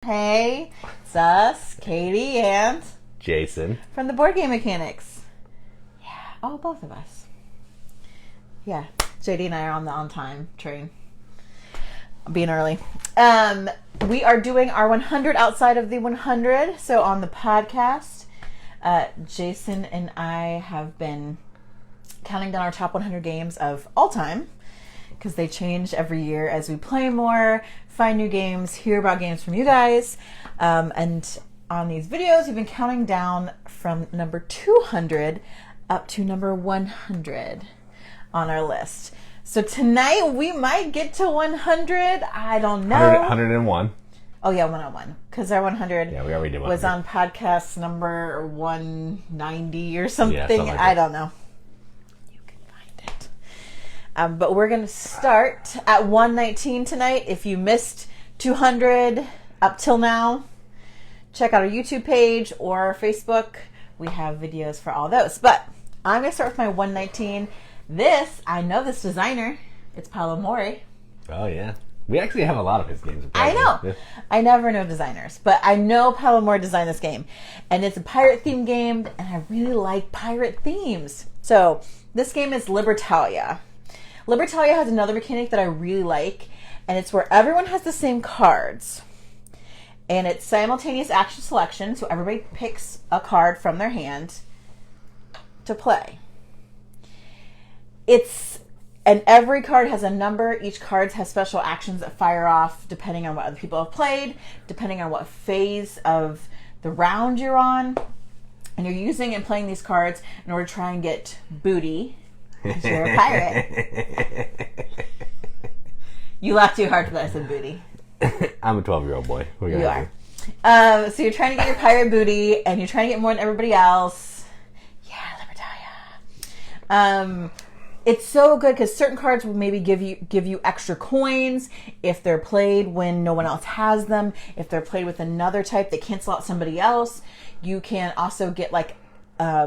Hey, it's us, Katie and Jason from the Boardgame Mechanics. Yeah, oh, both of us. Yeah, JD and I are on the on-time train. Being early. We are doing our 100 outside of the 100. So on the podcast, Jason and I have been counting down our top 100 games of all time, because they change every year as we play more, find new games, hear about games from you guys. And on these videos, we've been counting down from number 200 up to number 100 on our list. So tonight we might get to 100. I don't know. 101. Oh yeah, 101. Because our 100 Yeah, we already did 100. was on podcast number 190 or something. Yeah, something like I that. don't know. But we're going to start at 119 tonight. If you missed 200 up till now, check out our YouTube page or our Facebook. We have videos for all those. But I'm going to start with my 119. I know this designer. It's Paolo Mori. Oh, yeah. We actually have a lot of his games. I know. Yeah. I never know designers, but I know Paolo Mori designed this game. And it's a pirate-themed game, and I really like pirate themes. So this game is Libertalia. Libertalia has another mechanic that I really like, and it's where everyone has the same cards. And it's simultaneous action selection, so everybody picks a card from their hand to play. And every card has a number. Each card has special actions that fire off depending on what other people have played, depending on what phase of the round you're on. And you're using and playing these cards in order to try and get booty. Because you're a pirate. You laughed too hard for that. I said booty. I'm a 12-year-old boy. You are. So you're trying to get your pirate booty, and you're trying to get more than everybody else. Yeah, Libertalia. It's so good because certain cards will maybe give you extra coins if they're played when no one else has them. If they're played with another type, they cancel out somebody else. You can also get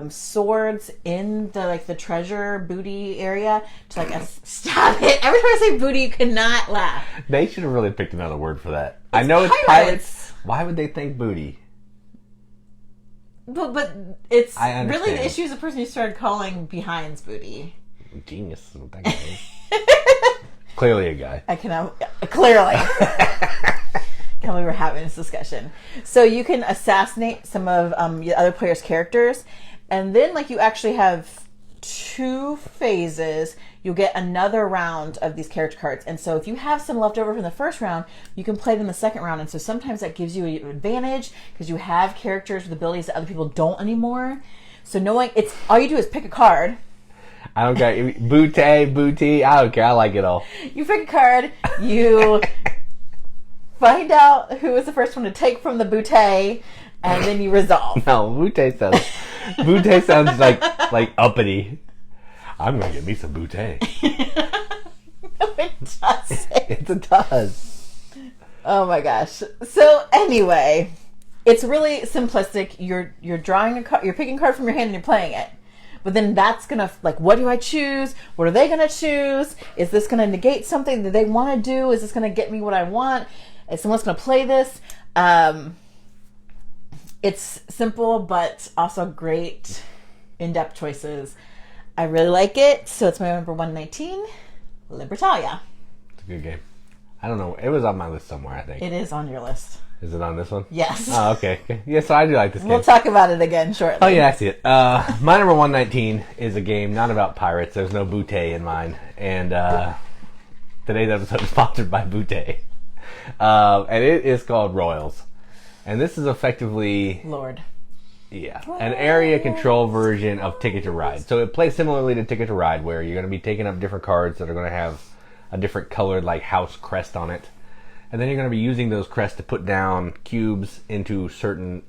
swords in the treasure booty area to stop it. Every time I say booty, you cannot laugh. They should have really picked another word for that. It's I know pirates. It's pirates. Why would they think booty? But it's I understand. really the issue is the person who started calling behinds booty. Genius is what that guy is. Clearly a guy. Clearly. We were having this discussion. So you can assassinate some of the other players' characters, and then you actually have 2 phases. You'll get another round of these character cards, and so if you have some left over from the first round, you can play them in the second round. And so sometimes that gives you an advantage because you have characters with abilities that other people don't anymore. So all you do is pick a card. I don't care. Booty. I don't care. I like it all. You pick a card. You find out who is the first one to take from the bouquet, and then you resolve. No, bouquet sounds like uppity. I'm gonna get me some bouquet. No, it doesn't. It does. Oh my gosh. So anyway, it's really simplistic. You're drawing a card. You're picking a card from your hand and you're playing it. But then that's gonna what do I choose? What are they gonna choose? Is this gonna negate something that they want to do? Is this gonna get me what I want? If someone's going to play this, it's simple, but also great in-depth choices. I really like it, so it's my number 119, Libertalia. It's a good game. I don't know. It was on my list somewhere, I think. It is on your list. Is it on this one? Yes. Oh, okay. Yeah, so I do like this game. We'll talk about it again shortly. Oh, yeah, I see it. My number 119 is a game not about pirates. There's no bouquet in mine. And today's episode is sponsored by Bouquet. And it is called Royals. And this is effectively... Lord. Yeah. An area control version of Ticket to Ride. So it plays similarly to Ticket to Ride, where you're going to be taking up different cards that are going to have a different colored, house crest on it. And then you're going to be using those crests to put down cubes into certain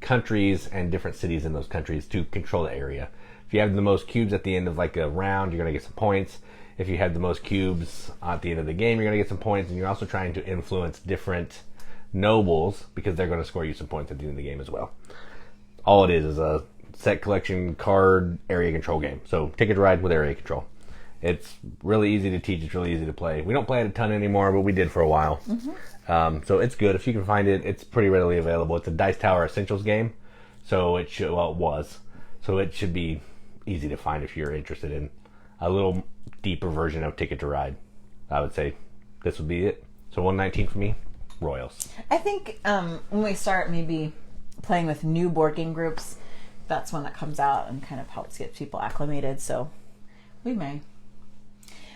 countries and different cities in those countries to control the area. If you have the most cubes at the end of a round, you're going to get some points. If you have the most cubes at the end of the game, you're going to get some points. And you're also trying to influence different nobles because they're going to score you some points at the end of the game as well. All it is a set collection card area control game. So Ticket to Ride with area control. It's really easy to teach. It's really easy to play. We don't play it a ton anymore, but we did for a while. Mm-hmm. So it's good. If you can find it, it's pretty readily available. It's a Dice Tower Essentials game. So it should, well, it was. So it should be easy to find if you're interested in a little deeper version of Ticket to Ride. I would say this would be it. So 119 for me, Royals. I think when we start maybe playing with new board game groups, that's one that comes out and kind of helps get people acclimated. So we may.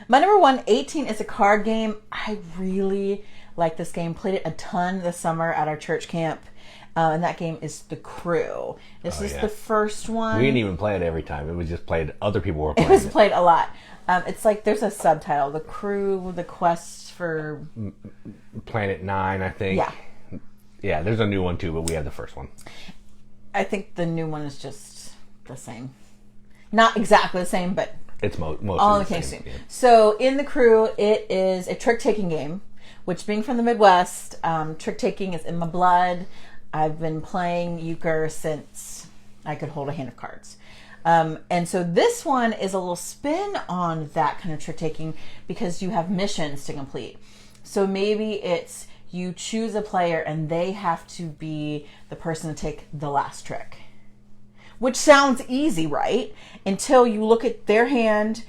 My number 118 is a card game. I really like this game. Played it a ton this summer at our church camp. And that game is The Crew. This is the first one. We didn't even play it every time. It was just played. Other people were playing it. It was played a lot. It's like there's a subtitle. The Crew, The Quest for... Planet 9, I think. Yeah. Yeah, there's a new one too, but we have the first one. I think the new one is just the same. Not exactly the same, but... It's mostly all the the same. same. Yeah. So in The Crew, it is a trick-taking game, which being from the Midwest, trick-taking is in my blood. I've been playing euchre since I could hold a hand of cards. And so this one is a little spin on that kind of trick-taking because you have missions to complete. So maybe it's you choose a player and they have to be the person to take the last trick. Which sounds easy, right? Until you look at their hand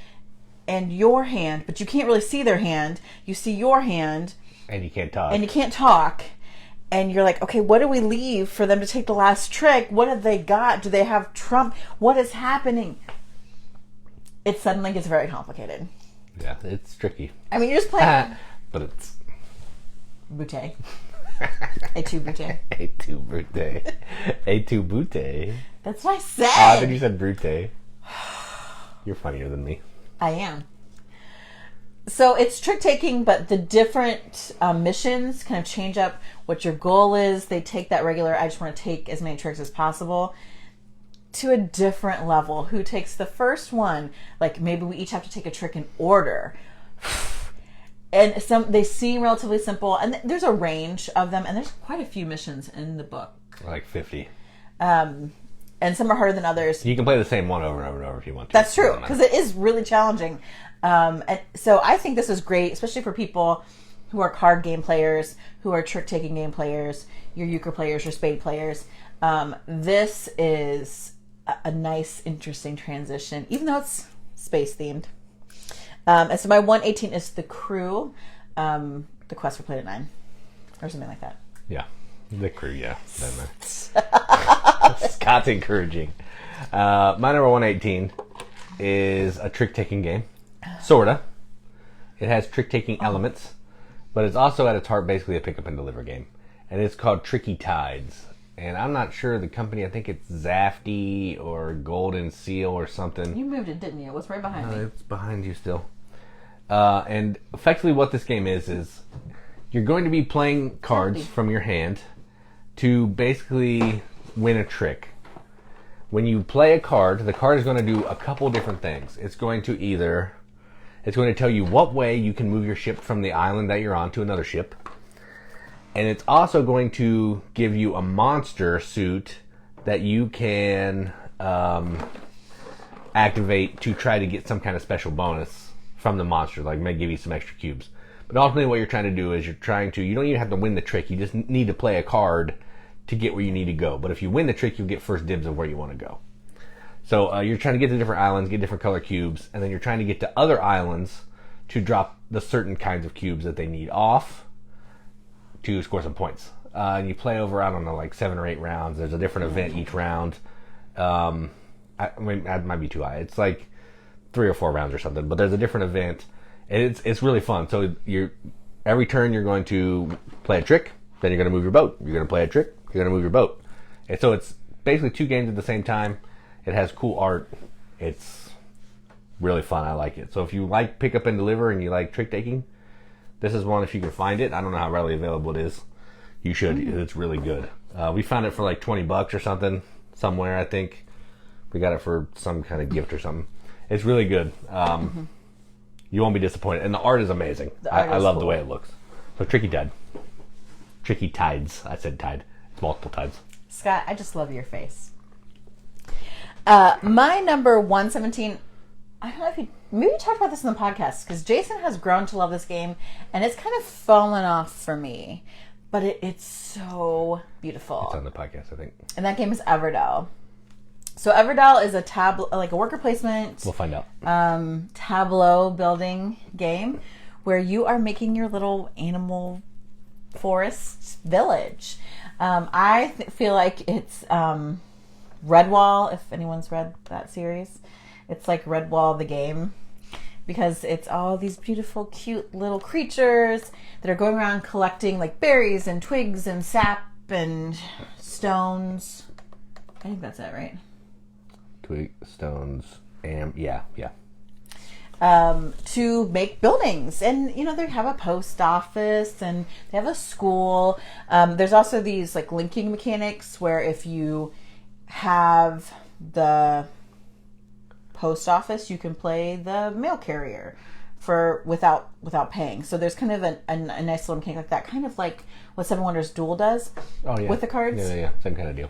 and your hand, but you can't really see their hand. You see your hand. And you can't talk. And you can't talk. And you're like, okay, what do we leave for them to take the last trick? What have they got? Do they have trump? What is happening? It suddenly gets very complicated. Yeah, it's tricky. I mean, you're just playing. But it's... Boute. A2 Boute. A2 Brute. A2 Brute. That's what I said. I thought you said Brute. You're funnier than me. I am. So it's trick-taking, but the different missions kind of change up what your goal is. They take that regular, I just want to take as many tricks as possible, to a different level. Who takes the first one? Like maybe we each have to take a trick in order. And they seem relatively simple. And there's a range of them. And there's quite a few missions in the book. Like 50. And some are harder than others. You can play the same one over and over and over if you want to. That's true, because it is really challenging. And so I think this is great, especially for people who are card game players, who are trick-taking game players, your euchre players, your spade players. This is a nice, interesting transition, even though it's space-themed. And so my 118 is The Crew, The Quest for Planet 9, or something like that. Yeah, The Crew, yeah. Scott's encouraging. My number 118 is a trick-taking game. Sorta. It has trick-taking elements, but it's also at its heart basically a pick-up-and-deliver game. And it's called Tricky Tides. And I'm not sure the company, I think it's Zafty or Golden Seal or something. You moved it, didn't you? It was right behind me. It's behind you still. And effectively what this game is you're going to be playing cards from your hand to basically win a trick. When you play a card, the card is going to do a couple different things. It's going to tell you what way you can move your ship from the island that you're on to another ship. And it's also going to give you a monster suit that you can activate to try to get some kind of special bonus from the monster, like may give you some extra cubes. But ultimately what you're trying to do is you don't even have to win the trick, you just need to play a card to get where you need to go. But if you win the trick, you'll get first dibs of where you want to go. So you're trying to get to different islands, get different color cubes, and then you're trying to get to other islands to drop the certain kinds of cubes that they need off to score some points. And you play over, I don't know, like 7 or 8 rounds. There's a different event each round. I mean, that might be too high. It's like 3 or 4 rounds or something, but there's a different event. And it's really fun. So every turn you're going to play a trick, then you're going to move your boat. You're going to play a trick, you're going to move your boat. And so it's basically 2 games at the same time. It has cool art. It's really fun. I like it. So if you like pick up and deliver and you like trick taking, this is one if you can find it. I don't know how readily available it is. You should. It's really good. We found it for like $20 or something somewhere, I think. We got it for some kind of gift or something. It's really good. You won't be disappointed. And the art is amazing. I love the way it looks. So Tricky Tide. Tricky Tides. I said tide. It's multiple tides. Scott, I just love your face. My number 117, I don't know if you maybe talk about this in the podcast, because Jason has grown to love this game, and it's kind of fallen off for me. But it's so beautiful. It's on the podcast, I think. And that game is Everdell. So Everdell is a worker placement. We'll find out. Tableau building game where you are making your little animal forest village. I feel like it's Redwall, if anyone's read that series. It's like Redwall the game, because it's all these beautiful, cute little creatures that are going around collecting like berries and twigs and sap and stones. I think that's it, right? Twig, stones, and yeah. To make buildings. And, you know, they have a post office and they have a school. There's also these like linking mechanics where if you have the post office, you can play the mail carrier without paying. So there's kind of a nice little mechanic like that, kind of like what Seven Wonders Duel does with the cards. Yeah, same kind of deal.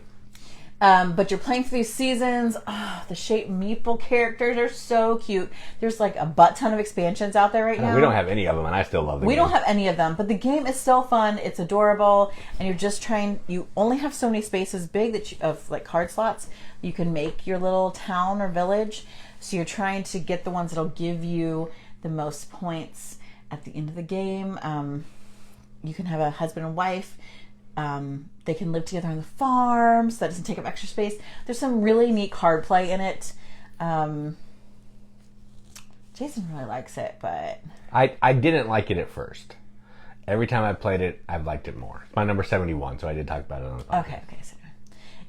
But you're playing through these seasons. Oh, the Shape Meeple characters are so cute. There's like a butt ton of expansions out there right now. We don't have any of them, and I still love them. We don't have any of them, but the game is still fun. It's adorable, and you're just trying. You only have so many spaces big of like card slots. You can make your little town or village. So you're trying to get the ones that'll give you the most points at the end of the game. You can have a husband and wife. They can live together on the farm, so that doesn't take up extra space. There's some really neat card play in it. Jason really likes it, but I didn't like it at first. Every time I played it, I've liked it more. It's my number 71, so I did talk about it on the podcast. Okay. So,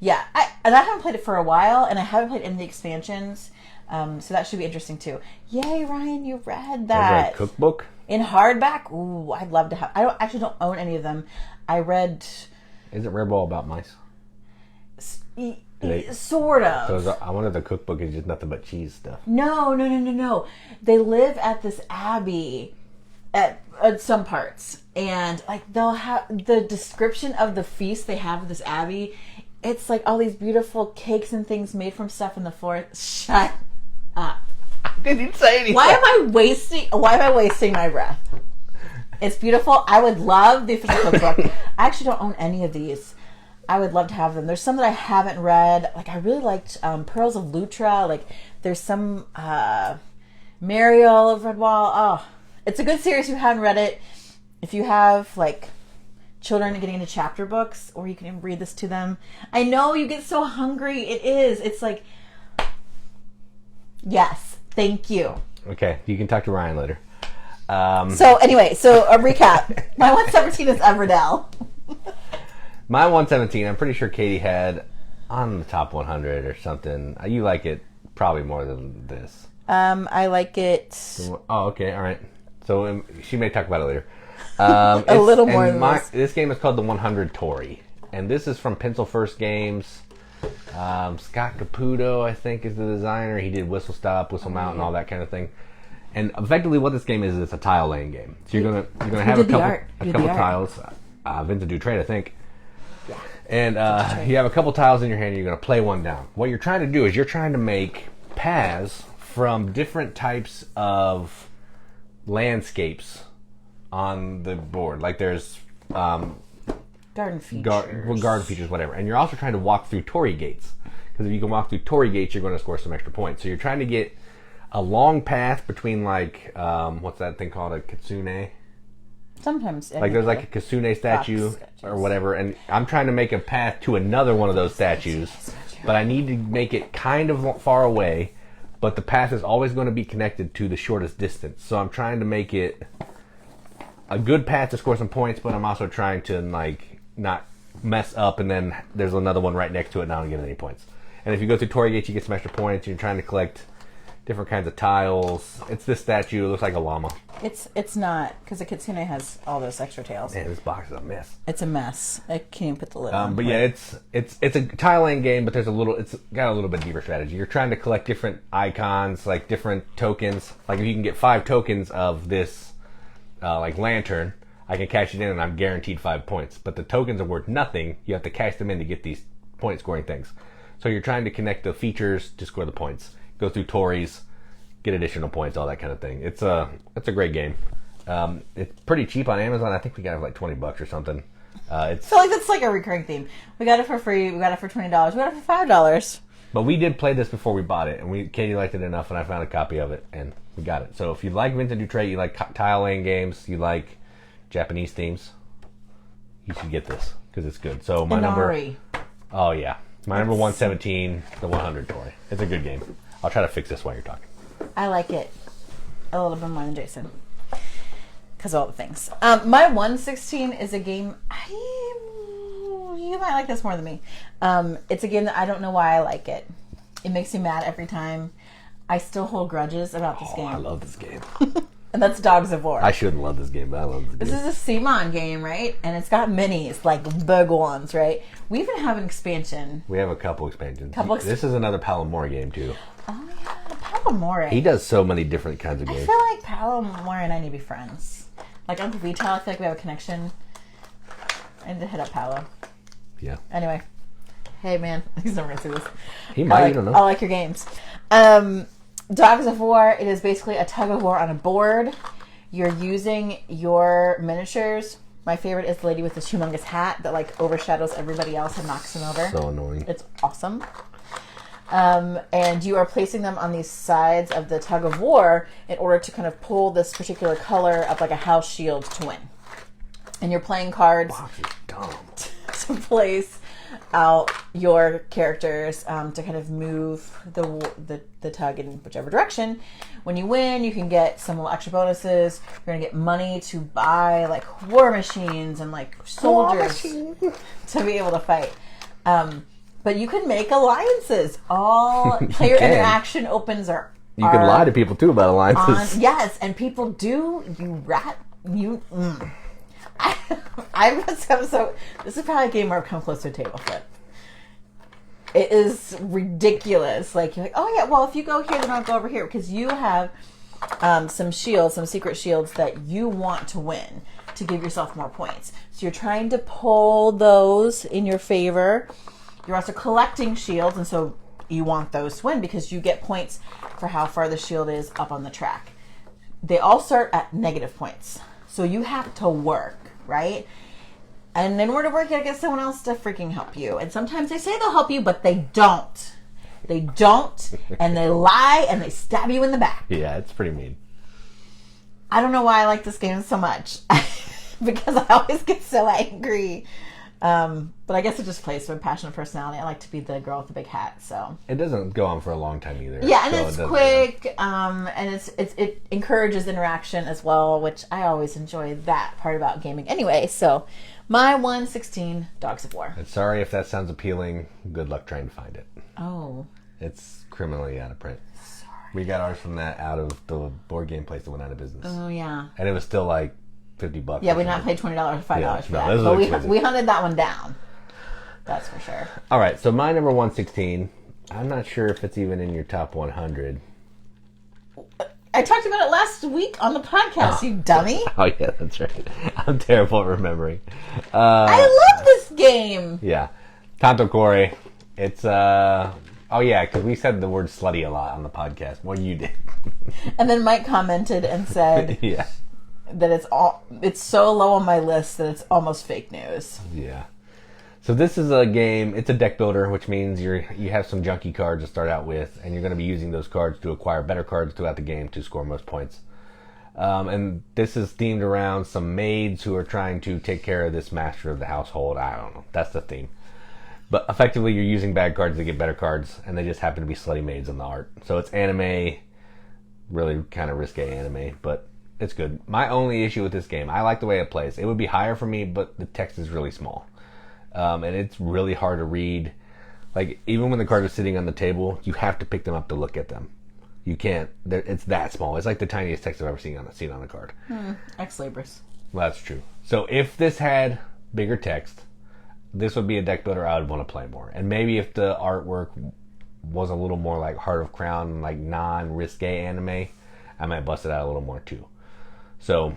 yeah, I haven't played it for a while, and I haven't played any of the expansions, so that should be interesting too. Yay, Ryan, you read that. I read a cookbook in hardback. Ooh, I'd love to have. I don't own any of them. I read. Isn't Redwall about mice? Sort of. So I wonder if the cookbook is just nothing but cheese stuff. No. They live at this abbey at some parts, and like they'll have the description of the feast they have at this abbey. It's like all these beautiful cakes and things made from stuff in the forest. Shut up. I didn't say anything. Why am I wasting my breath? It's beautiful. I would love the official cookbook. I actually don't own any of these. I would love to have them. There's some that I haven't read. Like I really liked Pearls of Lutra. Like there's some Mariel of Redwall. Oh, it's a good series. If you haven't read it, if you have like children getting into chapter books, or you can even read this to them. I know you get so hungry. It's like, yes, thank you. Okay, you can talk to Ryan later. So anyway, a recap. My 117 is Everdell. My 117, I'm pretty sure Katie had on the top 100 or something. You like it probably more than this. I like it. Oh, okay, all right. So she may talk about it later. A little more than this. This game is called the 100 Torii, and this is from Pencil First Games. Scott Caputo, I think, is the designer. He did Whistle Stop, Whistle Mountain, all that kind of thing. And effectively, what this game is it's a tile laying game. So you're gonna have a couple tiles. Vincent Dutrait, I think. Yeah. And you have a couple tiles in your hand. And you're gonna play one down. What you're trying to do is you're trying to make paths from different types of landscapes on the board. Like there's garden features, garden features, whatever. And you're also trying to walk through Torii gates, because if you can walk through Torii gates, you're going to score some extra points. So you're trying to get a long path between like what's that thing called, a kitsune? Sometimes like there's like a kitsune statue or whatever, and I'm trying to make a path to another one of those statues, but I need to make it kind of far away, but the path is always going to be connected to the shortest distance. So I'm trying to make it a good path to score some points, but I'm also trying to like not mess up, and then there's another one right next to it and I don't get any points. And if you go through Torii gates, you get some extra points. You're trying to collect different kinds of tiles. It's this statue. It looks like a llama. It's not, because the kitsune has all those extra tails. Man, this box is a mess. It's a mess. I can't even put the lid on. But yeah, it's a tile laying game, but it's got a little bit deeper strategy. You're trying to collect different icons, like different tokens. Like if you can get 5 tokens of this like lantern, I can cash it in and I'm guaranteed 5 points. But the tokens are worth nothing. You have to cash them in to get these point scoring things. So you're trying to connect the features to score the points. Go through Tories, get additional points, all that kind of thing. It's a great game. It's pretty cheap on Amazon. I think we got it for like $20 or something. I feel like that's like a recurring theme. We got it for free. We got it for $20. We got it for $5. But we did play this before we bought it, and Katie liked it enough, and I found a copy of it, and we got it. So if you like vintage Utrecht, you like tile laying games, you like Japanese themes, you should get this because it's good. So my Inari. Oh yeah, my number 117, the 100 Torii. It's a good game. I'll try to fix this while you're talking. I like it a little bit more than Jason because of all the things. My 116 is a game. You might like this more than me. It's a game that I don't know why I like it. It makes me mad every time. I still hold grudges about this game. I love this game. And that's Dogs of War. I shouldn't love this game, but I love this game. This is a Simon game, right? And it's got minis, like big ones, right? We even have an expansion. We have a couple expansions. This is another Palomore game, too. Oh, yeah. Palomore. He does so many different kinds of games. I feel like Palomore and I need to be friends. Like Uncle Vital, I feel like we have a connection. I need to hit up Palo. Yeah. Anyway. Hey, man. He's never going to see this. He might, you don't know. I like your games. Dogs of War, it is basically a tug of war on a board. You're using your miniatures. My favorite is the lady with this humongous hat that like overshadows everybody else and knocks them over. So annoying. It's awesome. And you are placing them on these sides of the tug of war in order to kind of pull this particular color up like a house shield to win. And you're playing cards to place out your characters to kind of move the tug in whichever direction. When you win, you can get some little extra bonuses. You're going to get money to buy like war machines and like soldiers to be able to fight. But you can make alliances. All player interaction opens are... You can lie to people too about alliances. Yes, and people do. You rat. You... I'm so... This is probably a game where I've come close to a table flip. It is ridiculous. Like, you're like, oh yeah, well, if you go here, then I'll go over here. Because you have some shields, some secret shields that you want to win to give yourself more points. So you're trying to pull those in your favor. You're also collecting shields, and so you want those to win because you get points for how far the shield is up on the track. They all start at negative points. So you have to work, right? And in order to work, you gotta get someone else to freaking help you. And sometimes they say they'll help you, but they don't. They don't, and they lie, and they stab you in the back. Yeah, it's pretty mean. I don't know why I like this game so much. Because I always get so angry. But I guess it just plays to my passionate personality. I like to be the girl with the big hat, so. It doesn't go on for a long time either. Yeah, and it's quick, and it encourages interaction as well, which I always enjoy that part about gaming anyway. So, my 116, Dogs of War. And sorry if that sounds appealing. Good luck trying to find it. Oh. It's criminally out of print. Sorry. We got ours from that out of the board game place that went out of business. Oh, yeah. And it was still like $50. Yeah, we not paid $20 or $5 for that. But we hunted that one down. That's for sure. All right, so my number 116, I'm not sure if it's even in your top 100. I talked about it last week on the podcast, you dummy. Oh, yeah, that's right. I'm terrible at remembering. I love this game. Yeah. Tanto Cuore. It's, oh, yeah, because we said the word slutty a lot on the podcast. Well, you did. And then Mike commented and said yeah. that it's so low on my list that it's almost fake news. Yeah. So this is a game, it's a deck builder, which means you have some junky cards to start out with, and you're going to be using those cards to acquire better cards throughout the game to score most points. And this is themed around some maids who are trying to take care of this master of the household. I don't know. That's the theme. But effectively, you're using bad cards to get better cards, and they just happen to be slutty maids in the art. So it's anime, really kind of risque anime, but it's good. My only issue with this game, I like the way it plays. It would be higher for me, but the text is really small. And it's really hard to read. Like, even when the cards are sitting on the table, you have to pick them up to look at them. You can't. It's that small. It's like the tiniest text I've ever seen on a card. Ex Libris. Well, that's true. So if this had bigger text, this would be a deck builder I would want to play more. And maybe if the artwork was a little more like Heart of Crown, like non-risque anime, I might bust it out a little more too. So,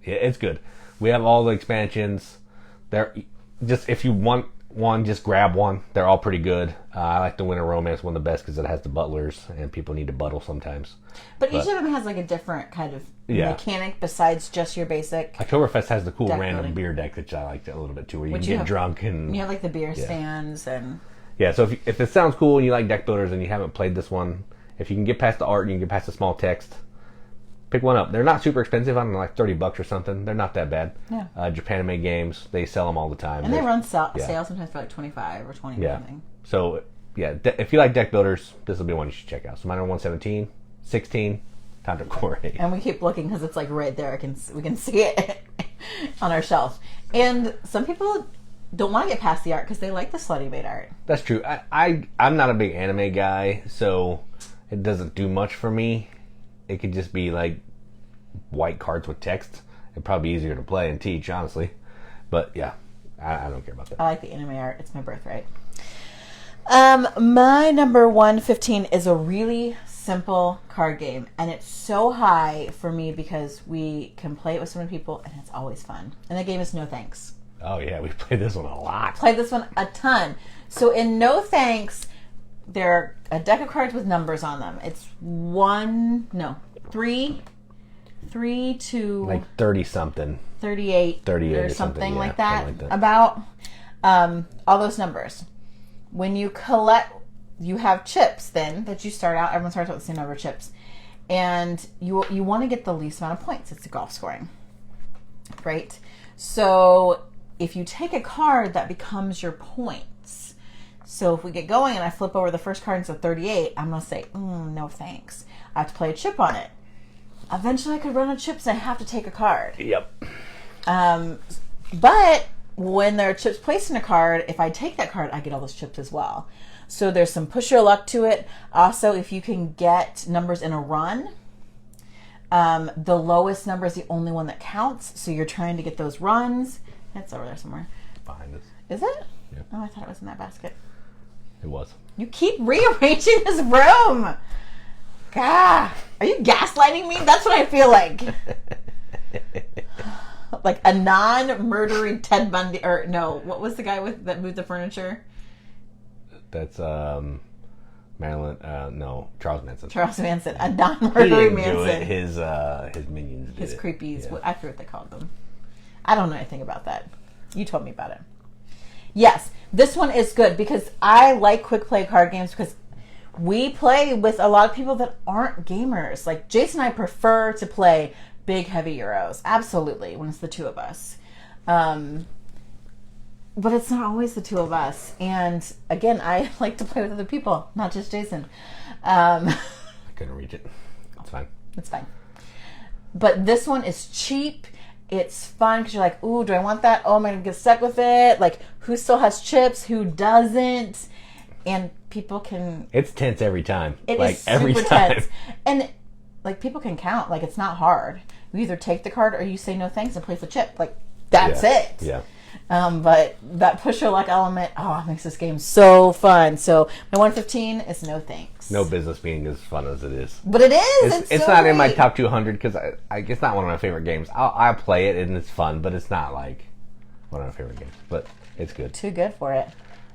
yeah, it's good. We have all the expansions. Just if you want one, just grab one. They're all pretty good. I like the Winter Romance one the best because it has the butlers, and people need to buttle sometimes. But each of them has like a different kind of mechanic besides just your basic. Oktoberfest has the cool random building. beer deck that I liked a little bit too, where you can get drunk and you have like the beer stands and. Yeah, so if it sounds cool and you like deck builders and you haven't played this one, if you can get past the art and you can get past the small text, pick one up. They're not super expensive. I don't know, like $30 or something. They're not that bad. Yeah. Japan made games. They sell them all the time. And they run sales sometimes for like 25 or 20 or something. So, if you like deck builders, this will be one you should check out. So mine are 117, 16, Tanto Cuore. And we keep looking because it's like right there. We can see it on our shelf. And some people don't want to get past the art because they like the slutty made art. That's true. I'm not a big anime guy, so it doesn't do much for me. It could just be like white cards with text. It'd probably be easier to play and teach, honestly. But yeah, I don't care about that. I like the anime art. It's my birthright. My number 115 is a really simple card game, and it's so high for me because we can play it with so many people, and it's always fun. And the game is No Thanks. Oh yeah, we played this one a lot. Played this one a ton. So in No Thanks, there are a deck of cards with numbers on them. It's three to like 30 something, 38 or something like that. About all those numbers. When you collect, you have chips then that you start out. Everyone starts out with the same number of chips, and you want to get the least amount of points. It's the golf scoring, right? So if you take a card, that becomes your points. So if we get going and I flip over the first card and it's a 38, I'm going to say, no thanks. I have to play a chip on it. Eventually I could run out of chips and I have to take a card. Yep. But when there are chips placed in a card, if I take that card, I get all those chips as well. So there's some push your luck to it. Also, if you can get numbers in a run, the lowest number is the only one that counts. So you're trying to get those runs. It's over there somewhere. Behind us. Is it? Yeah. Oh, I thought it was in that basket. It was. You keep rearranging this room. God, are you gaslighting me? That's what I feel like. Like a non-murdering Ted Bundy, or no, what was the guy that moved the furniture? That's Marilyn. No, Charles Manson. Charles Manson, a non-murdering Manson. Manson. His minions did his it. creepies. Yeah. I forget what they called them. I don't know anything about that. You told me about it. Yes, this one is good because I like quick play card games because we play with a lot of people that aren't gamers. Like Jason and I prefer to play big, heavy Euros. Absolutely, when it's the two of us. But it's not always the two of us. And again, I like to play with other people, not just Jason. I couldn't reach it. It's fine. It's fine. But this one is cheap. It's fun because you're like, ooh, do I want that? Oh, am I going to get stuck with it? Like, who still has chips? Who doesn't? And people can... It's tense every time. It like, is super every time. tense. And, like, people can count. Like, it's not hard. You either take the card or you say no thanks and play for chip. Like, that's it. Yeah. But that push your luck element, it makes this game so fun. So my 115 is no thanks. No business being as fun as it is. But it is. It's so not in my great. top 200 because it's not one of my favorite games. I'll play it and it's fun, but it's not like one of my favorite games. But it's good. Too good for it.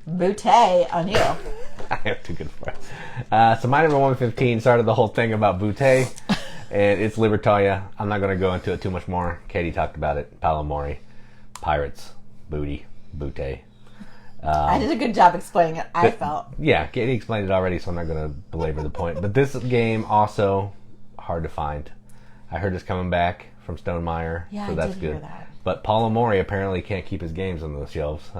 Butte on you. I am too good for it. So my number 115 started the whole thing about Butte, and it's Libertalia. I'm not going to go into it too much more. Katie talked about it. Palomori, pirates, booty, Butte. I did a good job explaining it, I felt. Yeah, Katie explained it already, so I'm not going to belabor the point. But this game also hard to find. I heard it's coming back from Stonemaier, Yeah, so I that's did good. hear that. But Palomori apparently can't keep his games on the shelves.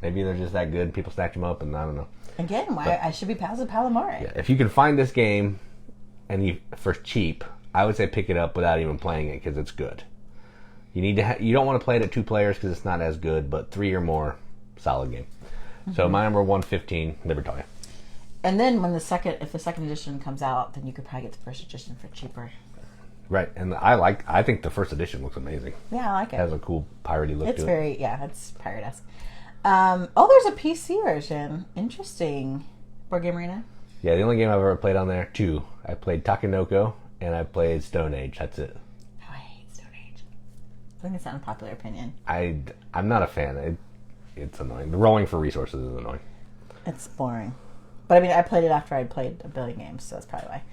Maybe they're just that good. People snatch them up, and I don't know. Again, I should be pals with Palomari. Yeah, if you can find this game and for cheap, I would say pick it up without even playing it because it's good. You need to. You don't want to play it at 2 players because it's not as good, but 3 or more, solid game. Mm-hmm. So my number 115, Libertalia. And then if the second edition comes out, then you could probably get the first edition for cheaper. Right, and I think the first edition looks amazing. Yeah, I like it. It has a cool piratey look to it. It's pirate-esque. There's a PC version. Interesting. Boardgame Arena? Yeah, the only game I've ever played on there, 2. I played Takenoko, and I played Stone Age. That's it. Oh, I hate Stone Age. I think it's an unpopular opinion. I'm not a fan. it's annoying. The rolling for resources is annoying. It's boring. But I mean, I played it after I'd played a billion games, so that's probably why.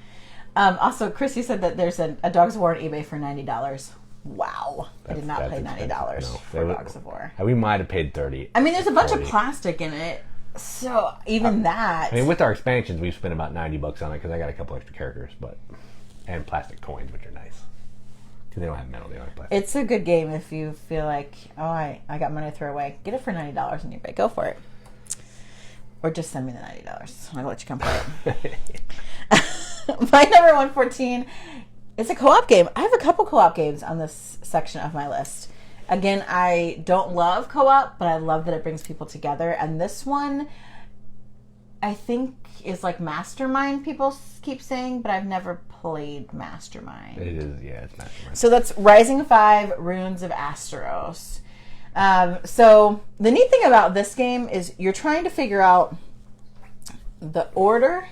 Also, Crecy said that there's a Dogs of War on eBay for $90. Wow. I did not pay $90 for Dogs of War. We might have paid $30. I mean, there's a bunch of plastic in it, so even that... I mean, with our expansions, we've spent about $90 on it, because I got a couple extra characters, and plastic coins, which are nice. Because they don't have metal, they don't have plastic. It's a good game if you feel like, oh, I got money to throw away. Get it for $90 on eBay. Go for it. Or just send me the $90. I'll let you come play it. My number 114 is a co-op game. I have a couple co-op games on this section of my list. Again, I don't love co-op, but I love that it brings people together. And this one, I think, is like Mastermind, people keep saying, but I've never played Mastermind. It is, yeah, it's Mastermind. So that's Rising 5, Runes of Asteros. So the neat thing about this game is you're trying to figure out the order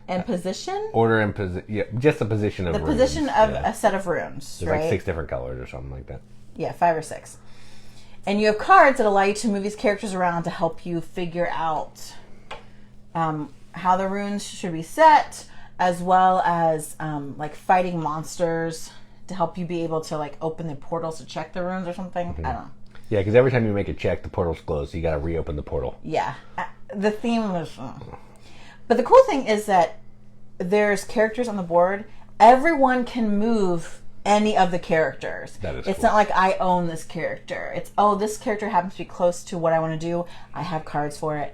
and position. Order and position, yeah, just the position of the runes. Position of a set of runes. There's right? like 6 different colors or something like that. Yeah, 5 or 6. And you have cards that allow you to move these characters around to help you figure out how the runes should be set, as well as like fighting monsters to help you be able to like open the portals to check the runes or something. I don't know. Yeah, because every time you make a check, the portal's closed, so you got to reopen the portal. Yeah, the theme was. But the cool thing is that there's characters on the board. Everyone can move any of the characters. That is It's cool. not like I own this character. It's, oh, this character happens to be close to what I want to do. I have cards for it.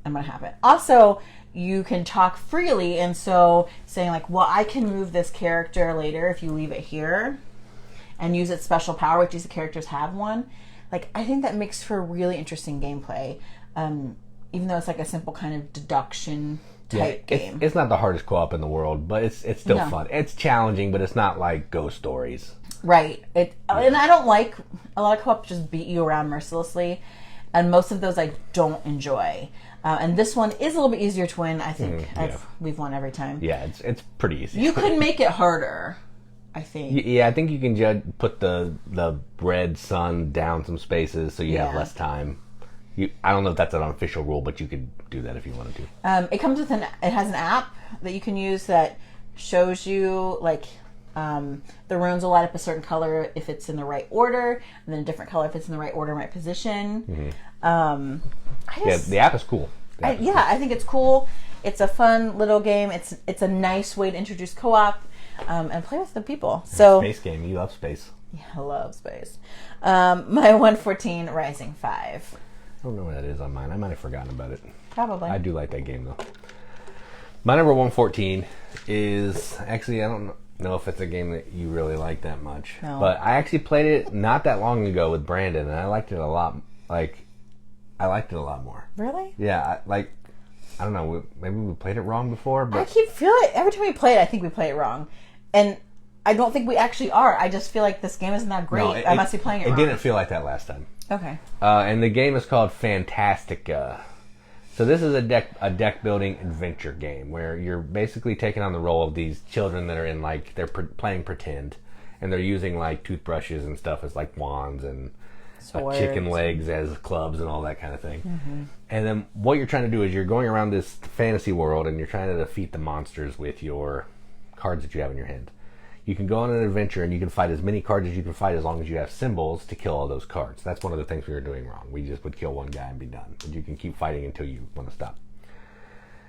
I'm going to have it. Also, you can talk freely, and so saying like, well, I can move this character later if you leave it here and use its special power, which these characters have one. Like, I think that makes for really interesting gameplay, even though it's like a simple kind of deduction type game. It's not the hardest co-op in the world, but it's still fun. It's challenging, but it's not like Ghost Stories. Right. And I don't like a lot of co-op just beat you around mercilessly, and most of those I don't enjoy. And this one is a little bit easier to win. I think we've won every time. Yeah, it's pretty easy. You could make it harder, I think. Yeah, I think you can put the red sun down some spaces so you have less time. I don't know if that's an unofficial rule, but you could do that if you wanted to. It comes with it has an app that you can use that shows you like the runes will light up a certain color if it's in the right order, and then a different color if it's in the right order and right position. The app is cool. I think it's cool. It's a fun little game. It's a nice way to introduce co-op and play with the people. So Space game. You love space. Yeah, I love space. My 114 Rising 5. I don't know what that is on mine. I might have forgotten about it. Probably. I do like that game, though. My number 114 is... Actually, I don't know if it's a game that you really like that much. No. But I actually played it not that long ago with Brandon, and I liked it a lot. I liked it a lot more. Really? Yeah, I don't know. Maybe we played it wrong before, but... I keep feeling... Every time we play it, I think we play it wrong. And I don't think we actually are. I just feel like this game isn't that great. No, I must be playing it wrong. It didn't feel like that last time. Okay. And the game is called Fantastiqa. So this is a deck building adventure game where you're basically taking on the role of these children that are in like they're playing pretend, and they're using like toothbrushes and stuff as like wands and chicken legs as clubs and all that kind of thing. Mm-hmm. And then what you're trying to do is you're going around this fantasy world and you're trying to defeat the monsters with your cards that you have in your hand. You can go on an adventure and you can fight as many cards as you can fight as long as you have symbols to kill all those cards. That's one of the things we were doing wrong. We just would kill one guy and be done. But you can keep fighting until you want to stop.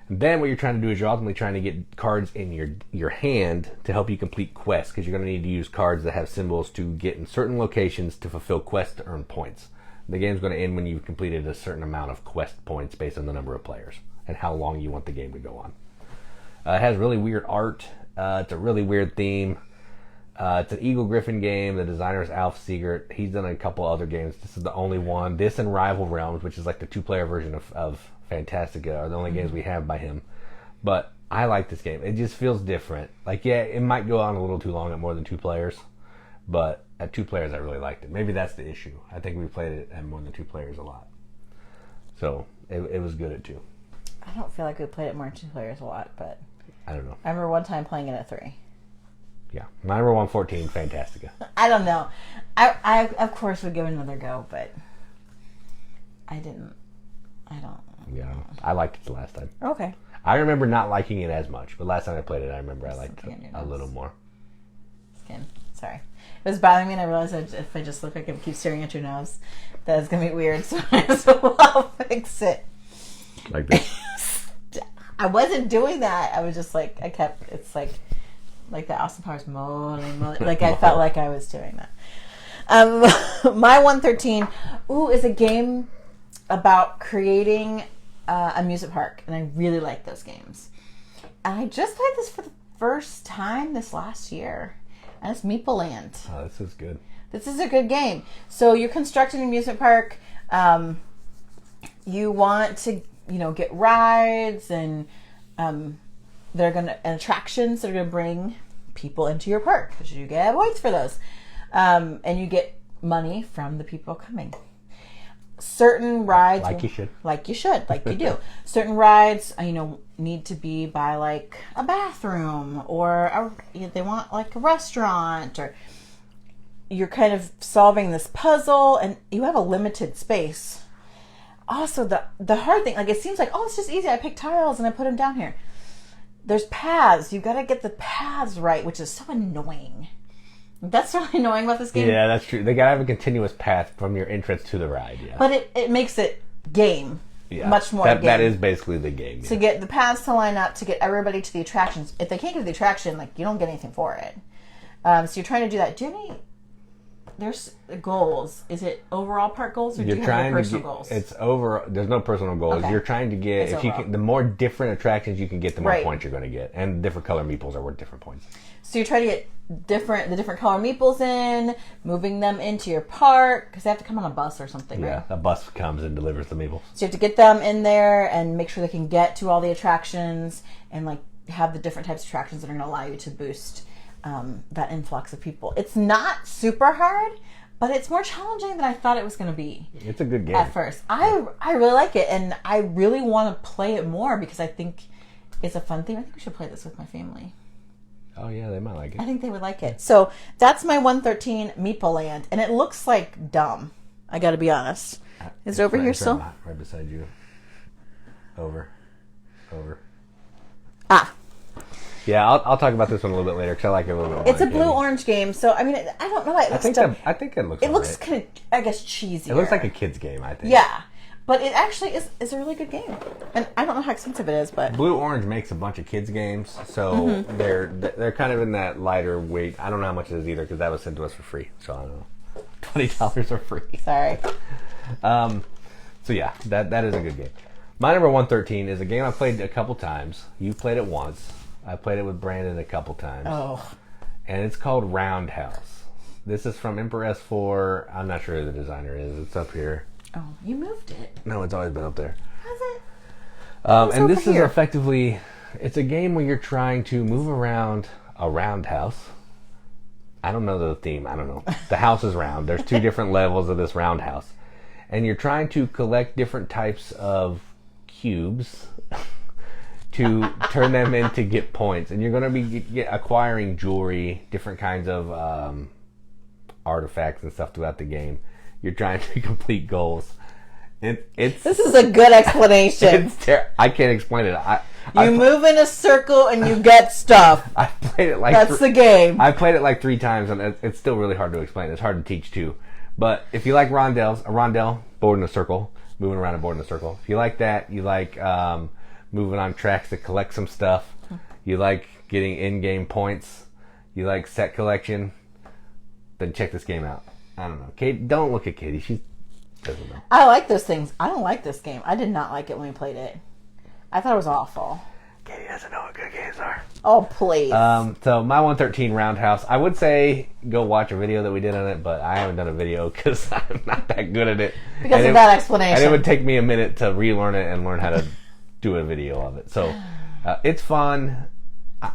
And then what you're trying to do is you're ultimately trying to get cards in your hand to help you complete quests, because you're going to need to use cards that have symbols to get in certain locations to fulfill quests to earn points. The game's going to end when you've completed a certain amount of quest points based on the number of players and how long you want the game to go on. It has really weird art. It's a really weird theme. It's an Eagle Griffin game. The designer is Alf Siegert. He's done a couple other games. This is the only one. This and Rival Realms, which is like the 2-player version of Fantastiqa, are the only games we have by him. But I like this game. It just feels different. Like, yeah, it might go on a little too long at more than 2 players. But at 2 players, I really liked it. Maybe that's the issue. I think we played it at more than 2 players a lot. So it was good at 2. I don't feel like we played it more than 2 players a lot, but I don't know. I remember one time playing it at 3. Yeah, my number 114, Fantastiqa. I don't know. I of course would give it another go, but I don't. Yeah, I liked it the last time. Okay. I remember not liking it as much, but last time I played it, I remember I liked it a little more. Skin. Sorry. It was bothering me, and I realized that if I just look like I keep staring at your nose, that is going to be weird, so I just will fix it. Like this. I wasn't doing that. I was just like, it's like the Austin Powers moly. Like, I felt like I was doing that. My 113, is a game about creating a music park, and I really like those games. And I just played this for the first time this last year, and it's Meeple Land. Oh, this is good. This is a good game. So you're constructing a music park. You want to, get rides and attractions that are gonna bring people into your park, because you get points for those, and you get money from the people coming. Certain rides, like you should, like you do. Certain rides, need to be by like a bathroom, or they want like a restaurant, or you're kind of solving this puzzle, and you have a limited space. Also, the hard thing, like, it seems like, it's just easy. I pick tiles and I put them down here. There's paths. You've got to get the paths right, which is so annoying. That's really annoying about this game. Yeah, that's true. They gotta have a continuous path from your entrance to the ride. Yeah, but it makes it game. Yeah, much more. That is basically the game. To get the paths to line up, to get everybody to the attractions. If they can't get to the attraction, like, you don't get anything for it. So you're trying to do that. Do you have any? There's goals. Is it overall park goals, or do you have personal goals? It's over. There's no personal goals. Okay. You're trying to get, the more different attractions you can get, the more points you're going to get, and different color meeples are worth different points. So you're trying to get the different color meeples in, moving them into your park, because they have to come on a bus or something, right? Yeah, a bus comes and delivers the meeples. So you have to get them in there and make sure they can get to all the attractions, and like have the different types of attractions that are going to allow you to boost that influx of people. It's not super hard, but it's more challenging than I thought it was going to be. It's a good game. At first. I really like it, and I really want to play it more because I think it's a fun thing. I think we should play this with my family. Oh, yeah, they might like it. I think they would like it. So that's my 113 Meeple Land, and it looks like dumb. I got to be honest. Is it over here still? Right beside you. Over. Ah. Yeah, I'll talk about this one a little bit later because I like it a little bit more. It's a blue-orange game, so I mean, I don't know why it looks I think it looks. It looks kind of, I guess, cheesy. It looks like a kid's game, I think. Yeah, but it actually is a really good game, and I don't know how expensive it is, but Blue Orange makes a bunch of kids games, so they're kind of in that lighter weight. I don't know how much it is either because that was sent to us for free, so I don't know. $20 for free. Sorry. So yeah, that is a good game. My number 113 is a game I played a couple times. You played it once. I played it with Brandon a couple times. Oh. And it's called Roundhouse. This is from Empress 4. I'm not sure who the designer is. It's up here. Oh, you moved it. No, it's always been up there. Has it? And this is effectively, it's a game where you're trying to move around a roundhouse. I don't know the theme. I don't know. The house is round. There's 2 different levels of this roundhouse. And you're trying to collect different types of cubes to turn them in to get points. And you're going to be acquiring jewelry, different kinds of artifacts and stuff throughout the game. You're trying to complete goals. This is a good explanation. I can't explain it. You move in a circle and you get stuff. I played it like that's the game. I played it like 3 times, and it's still really hard to explain. It's hard to teach too. But if you like rondelles, a rondelle, board in a circle, moving around a board in a circle. If you like that, you like moving on tracks to collect some stuff. You like getting in-game points. You like set collection. Then check this game out. I don't know. Kate, don't look at Katie. She doesn't know. I like those things. I don't like this game. I did not like it when we played it. I thought it was awful. Katie doesn't know what good games are. Oh, please. So my 113 Roundhouse, I would say go watch a video that we did on it, but I haven't done a video because I'm not that good at it. Because of that explanation. And it would take me a minute to relearn it and learn how to do a video of it. So it's fun.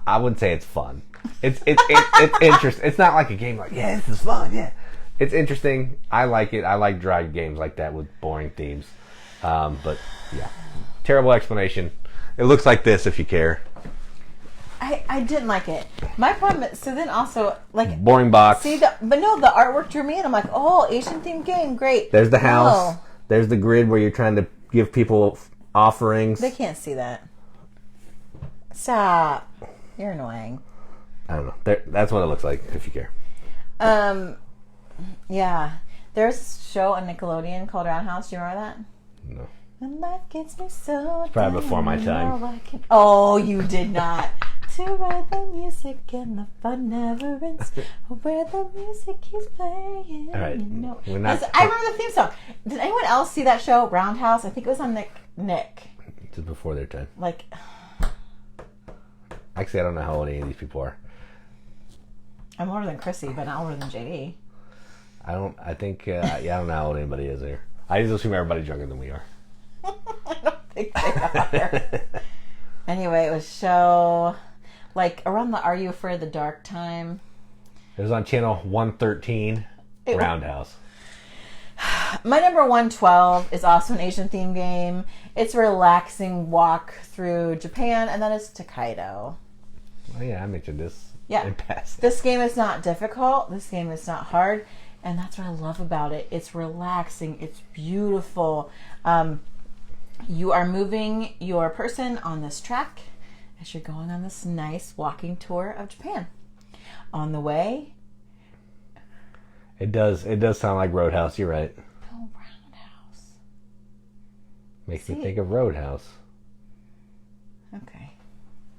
I wouldn't say it's fun. It's interesting. It's not like a game like, yeah, this is fun, yeah. It's interesting. I like it. I like dry games like that with boring themes. But yeah, terrible explanation. It looks like this if you care. I didn't like it. My problem is, so then also, like... Boring box. See, but no, the artwork drew me in. I'm like, oh, Asian themed game, great. There's the house. There's the grid where you're trying to give people offerings. They can't see that. Stop. You're annoying. I don't know. That's what it looks like, if you care. Yeah. There's a show on Nickelodeon called Roundhouse. Do you remember that? No. And life gets me so Probably before my time. Oh, you did not. To where the music and the fun never ends. Where the music keeps playing. All right. I remember the theme song. Did anyone else see that show, Roundhouse? I think it was on Nick. Just before their time. Like... Actually, I don't know how old any of these people are. I'm older than Crecy, but not older than JD. I don't know how old anybody is here. I just assume everybody's younger than we are. I don't think they are. Anyway, it was show like around the Are You Afraid of the Dark time. It was on channel 113, Roundhouse. My number 112 is also an Asian theme game. It's a relaxing walk through Japan, and that is Tokaido. Oh yeah, I mentioned this. Yeah. In past. This game is not difficult. This game is not hard. And that's what I love about it. It's relaxing. It's beautiful. You are moving your person on this track as you're going on this nice walking tour of Japan. On the way... It does sound like Roadhouse. You're right. Oh, Roundhouse. Makes me think of Roadhouse. Okay.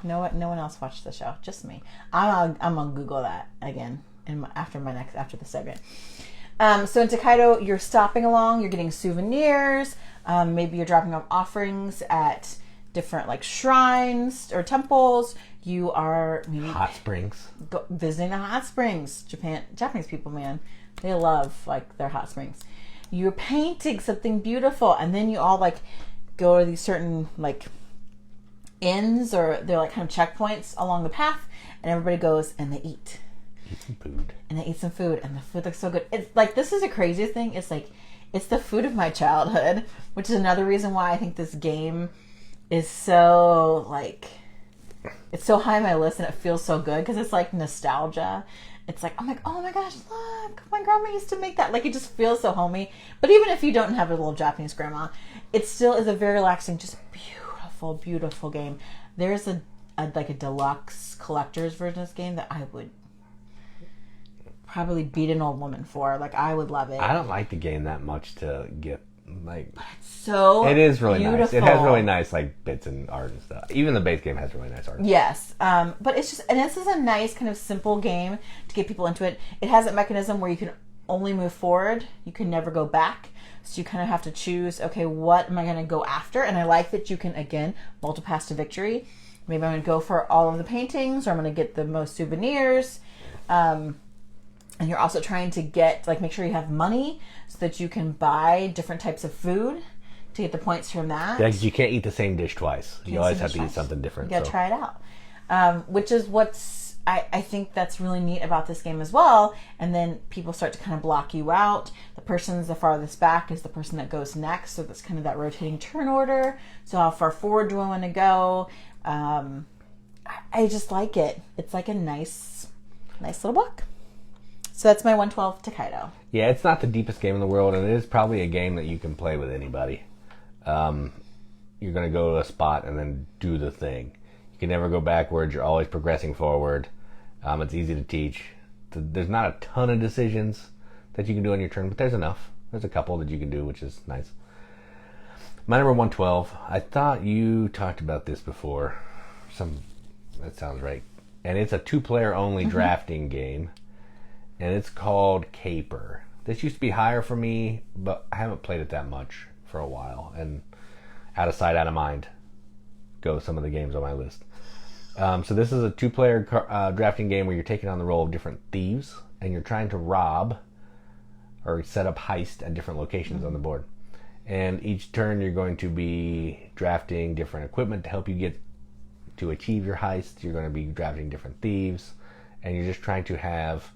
No one else watched the show. Just me. I'm gonna Google that again after the segment. So in Tokaido, you're stopping along. You're getting souvenirs. Maybe you're dropping off offerings at different like shrines or temples. You are maybe hot springs. Visiting the hot springs. Japanese people, man, they love like their hot springs. You're painting something beautiful, and then you all like go to these certain like inns, or they're like kind of checkpoints along the path, and everybody goes and they eat some food. And they eat some food, and the food looks so good. It's like, this is a crazy thing. It's like, it's the food of my childhood, which is another reason why I think this game is so like, it's so high on my list, and it feels so good because it's like nostalgia. It's like, I'm like, oh my gosh, look, my grandma used to make that. Like, it just feels so homey. But even if you don't have a little Japanese grandma, it still is a very relaxing, just beautiful, beautiful game. There's a deluxe collector's version of this game that I would probably beat an old woman for. Like, I would love it. I don't like the game that much to get like. So it is really beautiful. Nice. It has really nice like bits and art and stuff. Even the base game has really nice art. Yes, but it's just, and this is a nice kind of simple game to get people into it. It has a mechanism where you can only move forward. You can never go back. So you kind of have to choose, okay, what am I going to go after? And I like that you can, again, multi-pass to victory. Maybe I'm going to go for all of the paintings, or I'm going to get the most souvenirs. And you're also trying to get, like, make sure you have money so that you can buy different types of food to get the points from that. Yeah, because you can't eat the same dish twice. You always have to eat something different. You got to try it out. Which is what's, I think that's really neat about this game as well. And then people start to kind of block you out. The person's the farthest back is the person that goes next. So that's kind of that rotating turn order. So how far forward do I want to go? I just like it. It's like a nice little book. So that's my 112 Tokaido. Yeah, it's not the deepest game in the world, and it is probably a game that you can play with anybody. You're going to go to a spot and then do the thing. You can never go backwards. You're always progressing forward. It's easy to teach. There's not a ton of decisions that you can do on your turn, but there's enough. There's a couple that you can do, which is nice. My number 112, I thought you talked about this before. That sounds right. And it's a 2-player only drafting game. And it's called Caper. This used to be higher for me, but I haven't played it that much for a while. And out of sight, out of mind go some of the games on my list. So this is a 2-player drafting game where you're taking on the role of different thieves, and you're trying to rob or set up heist at different locations on the board. And each turn you're going to be drafting different equipment to help you get to achieve your heist. You're going to be drafting different thieves, and you're just trying to have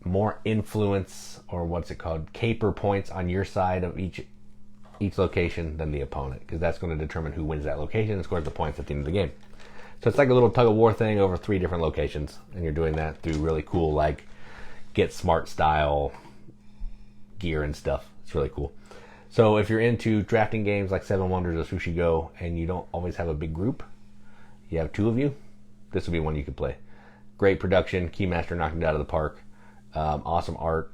more influence, or what's it called, caper points on your side of each location than the opponent, because that's going to determine who wins that location and scores the points at the end of the game. So it's like a little tug of war thing over 3 different locations, and you're doing that through really cool, like, get smart style gear and stuff. It's really cool. So if you're into drafting games like Seven Wonders or Sushi Go, and you don't always have a big group, you have 2 of you, this would be one you could play. Great production, Keymaster knocked it out of the park. Awesome art.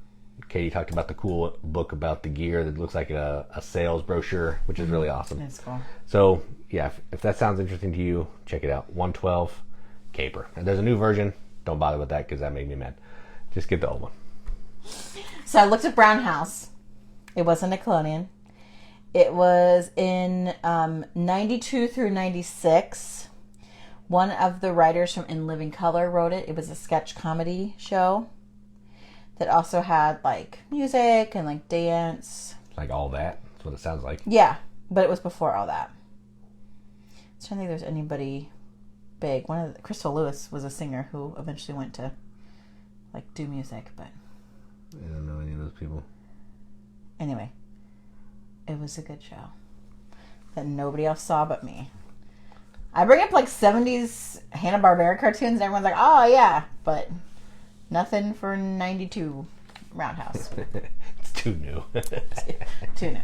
Katie talked about the cool book about the gear that looks like a sales brochure, which is really awesome. That's cool. So yeah, if that sounds interesting to you, check it out. 112 Caper. And there's a new version. Don't bother with that because that made me mad. Just get the old one. So I looked at Brown House. It wasn't Nickelodeon. It was in 92 through 96. One of the writers from In Living Color wrote it. It was a sketch comedy show that also had like music and like dance. Like all that. That's what it sounds like. Yeah, but it was before all that. I was trying to think if there's anybody big. Crystal Lewis was a singer who eventually went to like do music, but I don't know any of those people. Anyway, it was a good show that nobody else saw but me. I bring up like 70s Hanna-Barbera cartoons and everyone's like, oh yeah, but nothing for 92 Roundhouse. It's too new. Too new.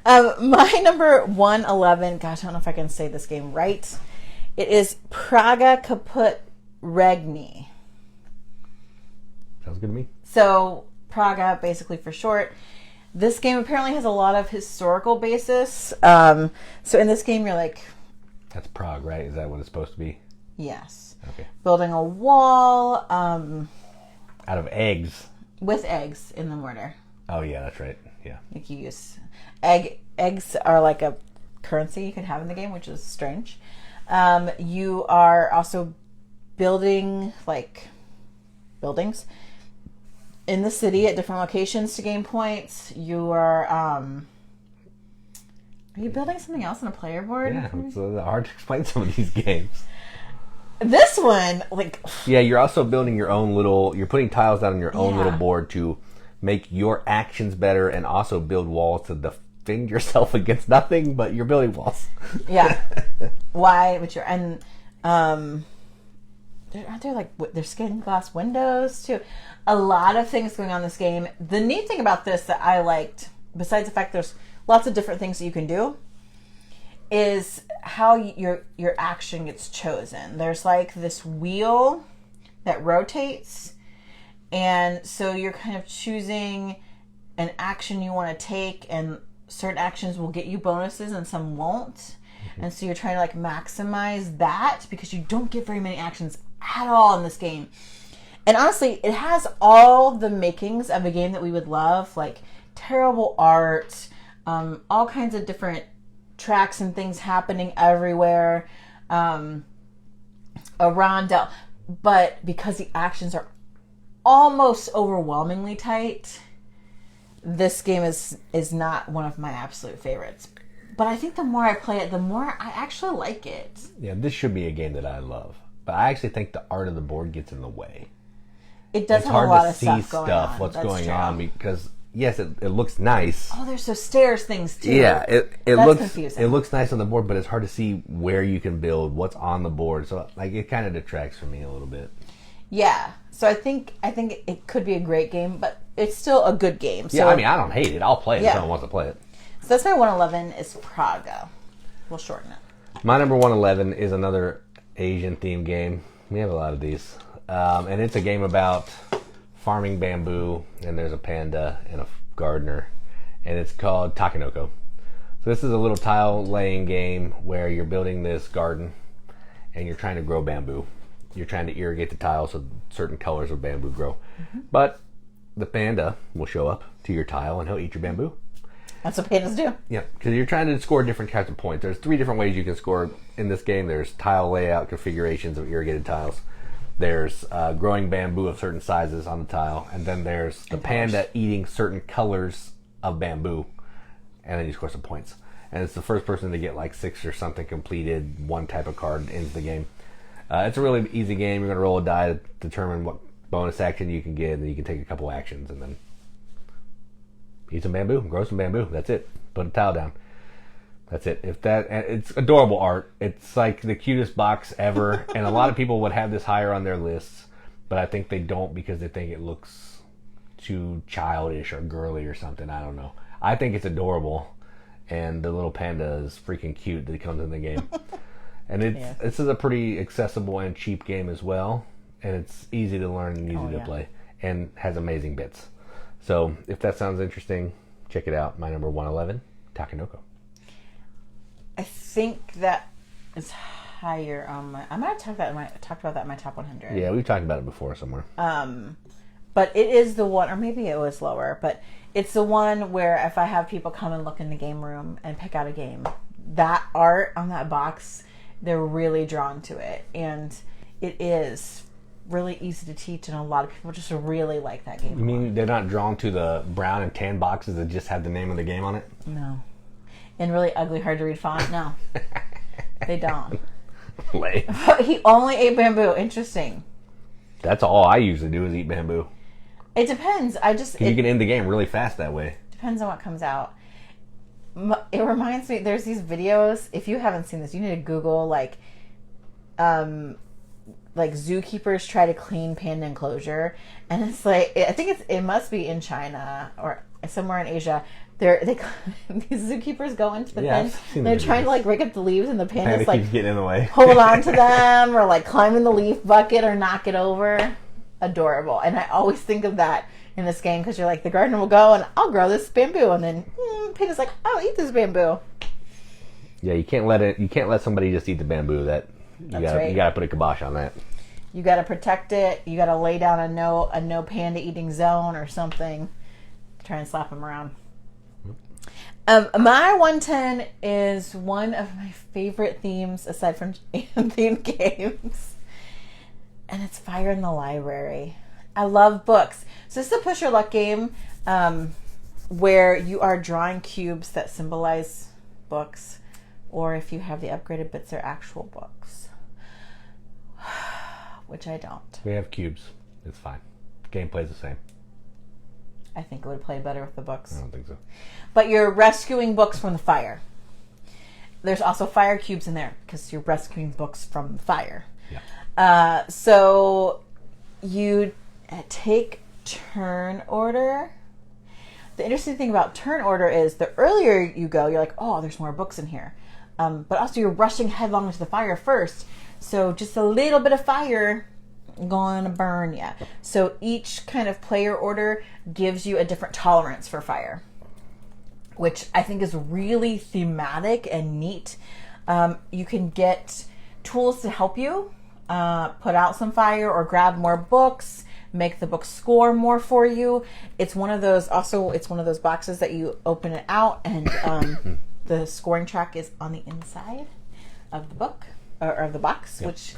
My number 111, gosh, I don't know if I can say this game right. It is Praga Caput Regni. Sounds good to me. So, Praga, basically for short. This game apparently has a lot of historical basis. So in this game, you're like... That's Prague, right? Is that what it's supposed to be? Yes. Okay. Building a wall. Out of eggs. With eggs in the mortar. Oh, yeah, that's right. Yeah. Like you use... Eggs are like a currency you can have in the game, which is strange. You are also building, like, buildings in the city at different locations to gain points. You are you building something else on a player board? Yeah, it's hard to explain some of these games. This one, like... Yeah, you're also building your own little... You're putting tiles down on your own little board to make your actions better and also build walls to defend yourself against nothing, but you're building walls. Yeah. Why? But you're... And, aren't there, like, there's stained glass windows, too? A lot of things going on in this game. The neat thing about this that I liked, besides the fact there's lots of different things that you can do, is how your action gets chosen. There's like this wheel that rotates, and so you're kind of choosing an action you want to take, and certain actions will get you bonuses and some won't. Mm-hmm. And so you're trying to like maximize that because you don't get very many actions at all in this game. And honestly, it has all the makings of a game that we would love, like terrible art, all kinds of different tracks and things happening everywhere, a rondel. But because the actions are almost overwhelmingly tight, this game is not one of my absolute favorites. But I think the more I play it, the more I actually like it. Yeah, this should be a game that I love. But I actually think the art of the board gets in the way. It does have a lot of stuff going on. What's going on, because yes, it looks nice. Oh, there's those stairs things too. Yeah, it That's looks confusing. It looks nice on the board, but it's hard to see where you can build, what's on the board. So like it kind of detracts from me a little bit. Yeah. So I think it could be a great game, but it's still a good game. So, yeah, I mean, I don't hate it. I'll play it if someone wants to play it. So that's my 111 is Praga. We'll shorten it. My number 111 is another Asian themed game. We have a lot of these. And it's a game about farming bamboo, and there's a panda and a gardener, and it's called Takanoko. So this is a little tile laying game where you're building this garden and you're trying to grow bamboo. You're trying to irrigate the tiles so certain colors of bamboo grow. Mm-hmm. But the panda will show up to your tile and he'll eat your bamboo. That's what pandas do. Yeah, because you're trying to score different types of points. There's 3 different ways you can score in this game. There's tile layout configurations of irrigated tiles. There's growing bamboo of certain sizes on the tile. And then there's the panda eating certain colors of bamboo. And then you score some points. And it's the first person to get like 6 or something completed, one type of card ends the game. It's a really easy game. You're going to roll a die to determine what bonus action you can get. And then you can take a couple actions and then eat some bamboo, grow some bamboo. That's it. Put a tile down. That's it. It's adorable art. It's like the cutest box ever, and a lot of people would have this higher on their lists, but I think they don't because they think it looks too childish or girly or something. I don't know. I think it's adorable, and the little panda is freaking cute that comes in the game. And this is a pretty accessible and cheap game as well, and it's easy to learn and easy to play, and has amazing bits. So if that sounds interesting, check it out. My number 111, Takanoko. I think that is higher on my... I might have talked about that in my top 100. Yeah, we've talked about it before somewhere. But it is the one, or maybe it was lower, but it's the one where if I have people come and look in the game room and pick out a game, that art on that box, they're really drawn to it. And it is really easy to teach, and a lot of people just really like that game. You mean they're not drawn to the brown and tan boxes that just have the name of the game on it? No. And really ugly, hard to read font? No. They don't. Lame. He only ate bamboo. Interesting. That's all I usually do is eat bamboo. It depends. You can end the game really fast that way. Depends on what comes out. It reminds me, there's these videos, if you haven't seen this, you need to Google, like zookeepers try to clean panda enclosure, and it's like, I think it must be in China or somewhere in Asia. These zookeepers go into the pen, and they're trying to like rake up the leaves, and the panda's like keeps getting in the way, hold on to them, or like climb in the leaf bucket or knock it over. Adorable. And I always think of that in this game, because you're like, the gardener will go and I'll grow this bamboo, and then panda's like, I'll eat this bamboo. Yeah, you can't let somebody just eat the bamboo. You gotta put a kibosh on that. You gotta protect it. You gotta lay down a no panda eating zone or something to try and slap them around. My 110 is one of my favorite themes aside from themed games, and it's Fire in the Library. I love books. So this is a push your luck game where you are drawing cubes that symbolize books, or if you have the upgraded bits, they're actual books, which I don't. We have cubes. It's fine. Gameplay's the same. I think it would play better with the books. I don't think so. But you're rescuing books from the fire. There's also fire cubes in there because you're rescuing books from the fire. Yeah. So you take turn order. The interesting thing about turn order is the earlier you go, you're like, oh, there's more books in here. But also you're rushing headlong into the fire first. So just a little bit of fire going to burn you. So each kind of player order gives you a different tolerance for fire, which I think is really thematic and neat. You can get tools to help you put out some fire or grab more books, make the book score more for you. It's one of those boxes that you open it out, and the scoring track is on the inside of the book or of the box, yep. Which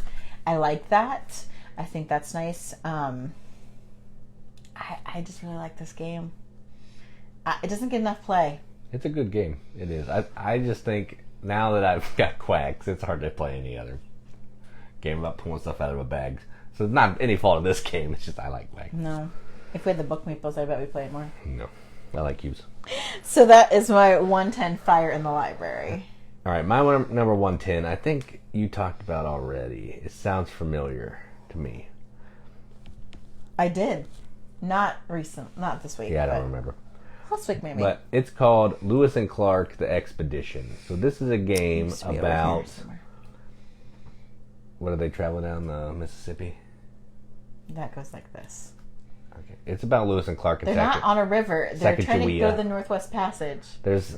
I like that. I think that's nice. I just really like this game. It doesn't get enough play. It's a good game. It is. I just think now that I've got Quacks, it's hard to play any other game about pulling stuff out of a bag. So it's not any fault of this game. It's just I like Quacks. No. If we had the book Meeples, I bet we'd play it more. No. I like cubes. So that is my 110 Fire in the Library. All right. My number 110, I think you talked about already. It sounds familiar to me. I did. Not this week. Yeah, I don't remember. Last week, maybe. But it's called Lewis and Clark: The Expedition. So this is a game about... What are they traveling down the Mississippi? That goes like this. Okay. It's about Lewis and Clark. They're not on a river. They're trying to go to the Northwest Passage. There's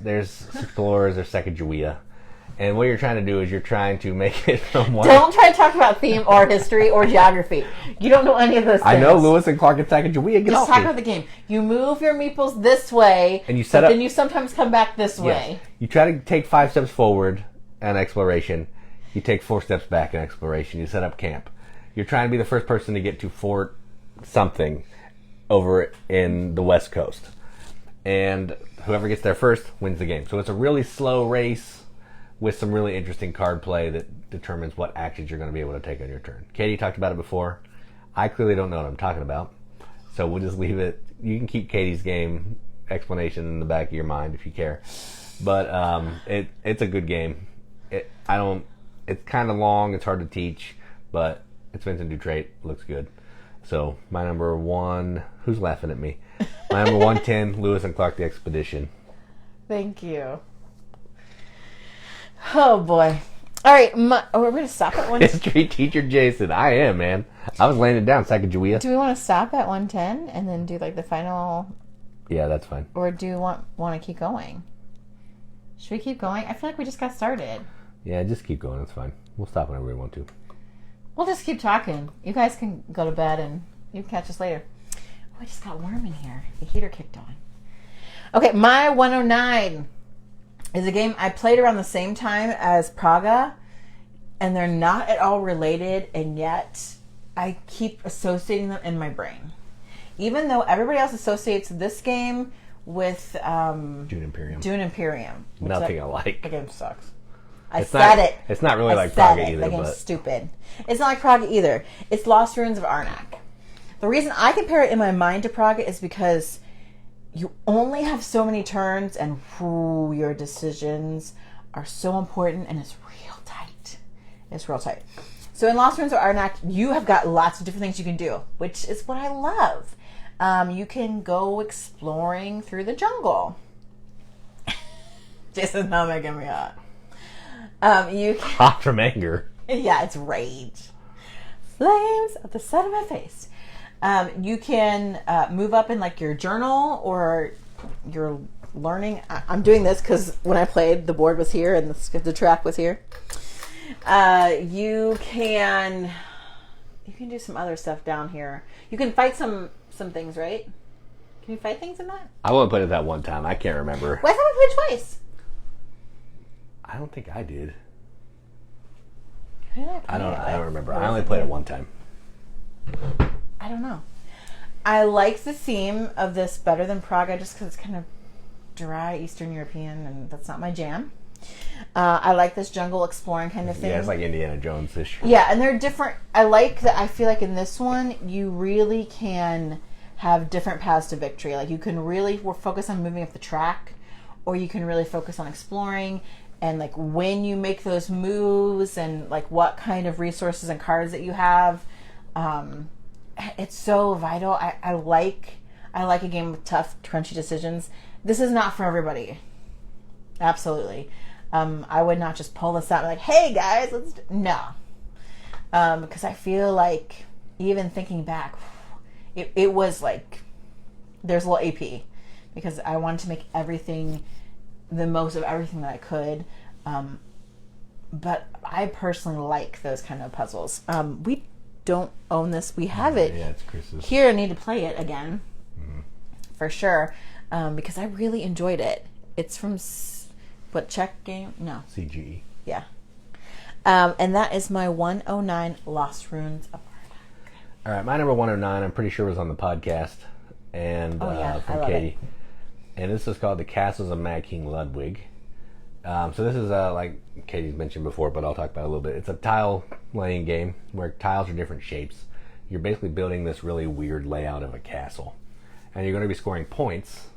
explorers. There's Sacagawea. And what you're trying to do is you're trying to make it from one... Don't try to talk about theme or history or geography. You don't know any of those things. I know Lewis and Clark and Sacagawea. Just talk about the game. You move your meeples this way, and then you sometimes come back this way. You try to take 5 steps forward in exploration. You take 4 steps back in exploration. You set up camp. You're trying to be the first person to get to Fort something over in the West Coast. And whoever gets there first wins the game. So it's a really slow race with some really interesting card play that determines what actions you're going to be able to take on your turn. Katie talked about it before. I clearly don't know what I'm talking about. So we'll just leave it. You can keep Katie's game explanation in the back of your mind if you care. But it's a good game. It's kind of long. It's hard to teach. But it's Vincent Dutrait. Looks good. So my number 1... Who's laughing at me? My number 110, Lewis and Clark: The Expedition. Thank you. Oh boy. All right, we're going to stop at 1. History teacher Jason. I am, man. I was laying it down, Sacagawea. Do we want to stop at 110 and then do like the final? Yeah, that's fine. Or do you want to keep going? Should we keep going? I feel like we just got started. Yeah, just keep going. It's fine. We'll stop whenever we want to. We'll just keep talking. You guys can go to bed and you can catch us later. Oh, I just got warm in here. The heater kicked on. Okay, my 109 is a game I played around the same time as Praga, and they're not at all related, and yet I keep associating them in my brain. Even though everybody else associates this game with Dune Imperium. Nothing alike. The game sucks. It's not really like Praga either. The game's stupid. It's not like Praga either. It's Lost Ruins of Arnak. The reason I compare it in my mind to Praga is because you only have so many turns, and your decisions are so important, and it's real tight. It's real tight. So in Lost Ruins of Arnak, you have got lots of different things you can do, which is what I love. You can go exploring through the jungle. Jason's not making me hot. You can, hot from anger. Yeah, it's rage. Flames at the side of my face. You can move up in like your journal or your learning. I'm doing this because when I played, the board was here and the track was here. You can do some other stuff down here. You can fight some things, right? Can you fight things in that? I only played it that one time. I can't remember. Well, I thought we played twice. I don't think I did. Who did I play I don't remember. What I only was played it? it one time. I don't know. I like the theme of this better than Praga just because it's kind of dry Eastern European, and that's not my jam. I like this jungle exploring kind of thing. Yeah, it's like Indiana Jones-ish. Yeah, and they're different. I like that. I feel like in this one, you really can have different paths to victory. Like you can really focus on moving up the track, or you can really focus on exploring. And like when you make those moves, and like what kind of resources and cards that you have, it's so vital. I like a game with tough, crunchy decisions. This is not for everybody. Absolutely. I would not just pull this out and be like, hey guys, no. Because I feel like even thinking back, it was like there's a little AP because I wanted to make everything the most of everything that I could. But I personally like those kind of puzzles. We don't own this. We have it. Yeah, it's Chris's. Here, I need to play it again. Mm-hmm. For sure. Because I really enjoyed it. It's from Czech game? No. CGE. Yeah. And that is my 109 Lost Ruins of Arnak. All right, my number 109, I'm pretty sure was on the podcast, and from Katie. And this is called The Castles of Mad King Ludwig. So this is like Katie's mentioned before, but I'll talk about it a little bit. It's a tile laying game where tiles are different shapes. You're basically building this really weird layout of a castle, and you're going to be scoring points